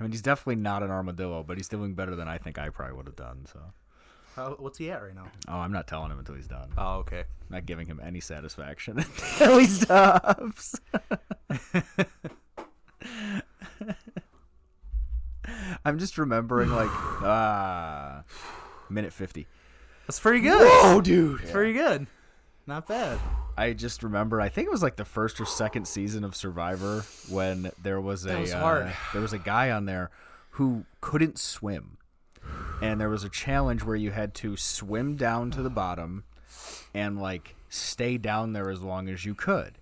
mean, he's definitely not an armadillo, but he's doing better than I think I probably would have done. So, What's he at right now? oh, I'm not telling him until he's done. Oh, okay. Not giving him any satisfaction until he stops. I'm just remembering like minute 50. That's pretty good. Whoa, dude. That's pretty good. Not bad. I just remember, I think it was like the first or second season of Survivor when there was hard. there was a guy on there who couldn't swim. And there was a challenge where you had to swim down to the bottom and like stay down there as long as you could.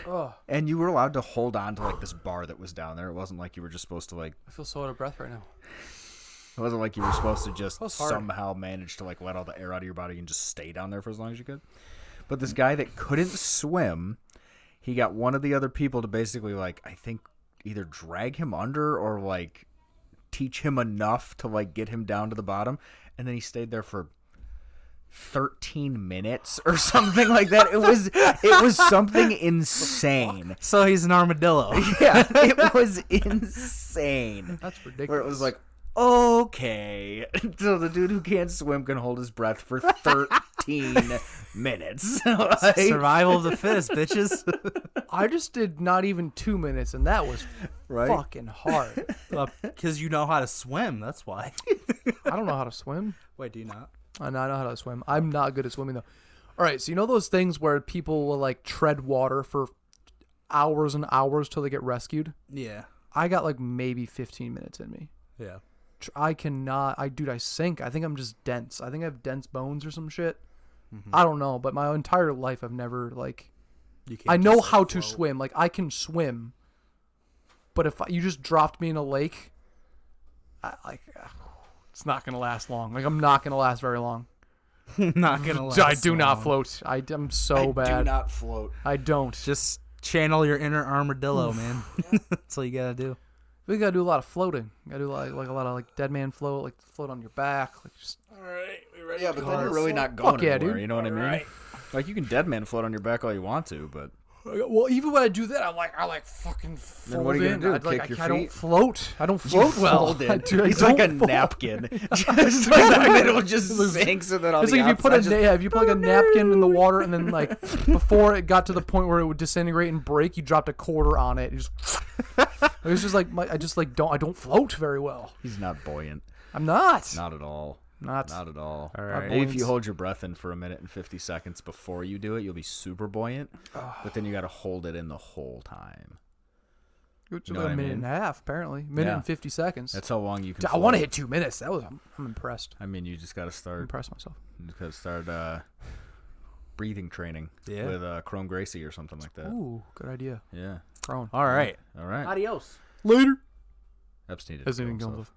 Oh, And you were allowed to hold on to like this bar that was down there. It wasn't like you were just supposed to like, I feel so out of breath right now. it wasn't like you were supposed to just was hard. somehow manage to like let all the air out of your body and just stay down there for as long as you could. But this guy that couldn't swim, he got one of the other people to basically like, I think either drag him under or like teach him enough to like get him down to the bottom. And then he stayed there for 13 minutes or something like that. It was something insane. So he's an armadillo. Yeah, it was insane. That's ridiculous. Where it was like, okay, so the dude who can't swim can hold his breath for 13 minutes. Like, Survival of the fittest, bitches. I just did not even 2 minutes, and that was Right? fucking hard. Because you know how to swim. That's why. I don't know how to swim. Wait, do you not? I know how to swim. I'm not good at swimming, though. All right, so you know those things where people will, like, tread water for hours and hours till they get rescued? Yeah. I got, like, maybe 15 minutes in me. Yeah. I cannot. I sink. I think I'm just dense. I think I have dense bones or some shit. Mm-hmm. I don't know, but my entire life I've never, like... You can't I know just, like, how to float. swim. Like, I can swim. But if you just dropped me in a lake, it's not going to last long. Like, I'm not going to last very long. Not gonna last I do not long. float. I'm so bad. do not float. I don't. Just channel your inner armadillo, man. That's all you gotta do. We got to do a lot of floating. Got to do like a lot of, like, dead man float, like float on your back. Like, just... All right, we ready? Yeah, but then you're really not going Fuck yeah, anywhere. dude. You know what I mean? Alright. Like you can dead man float on your back all you want to, but Well, even when I do that, I fucking fold Then what are you in. gonna do, I, kick your I don't feet? float. I don't float well. Dude, I He's like a don't float. napkin. Just like the middle just sinks and then on It's the like if you put outside if you put like a napkin in the water and then like before it got to the point where it would disintegrate and break, you dropped a quarter on it. It was just like I don't float very well. He's not buoyant. I'm not. Not at all. Not. Not at all. All right. Maybe if you hold your breath in for a minute and 50 seconds before you do it, you'll be super buoyant. But then you got to hold it in the whole time. Which You is know like a what I minute mean? and a half, apparently. Minute Yeah. and 50 seconds. That's how long you can. I want to float. hit 2 minutes. I'm impressed. I mean, you just got to I'm start. impressed myself. You just got to start breathing training Yeah. with Chrome Gracie or something like that. Ooh, good idea. Yeah. Prone. All right. All right. Adios. Later. Epstein didn't As kill in himself.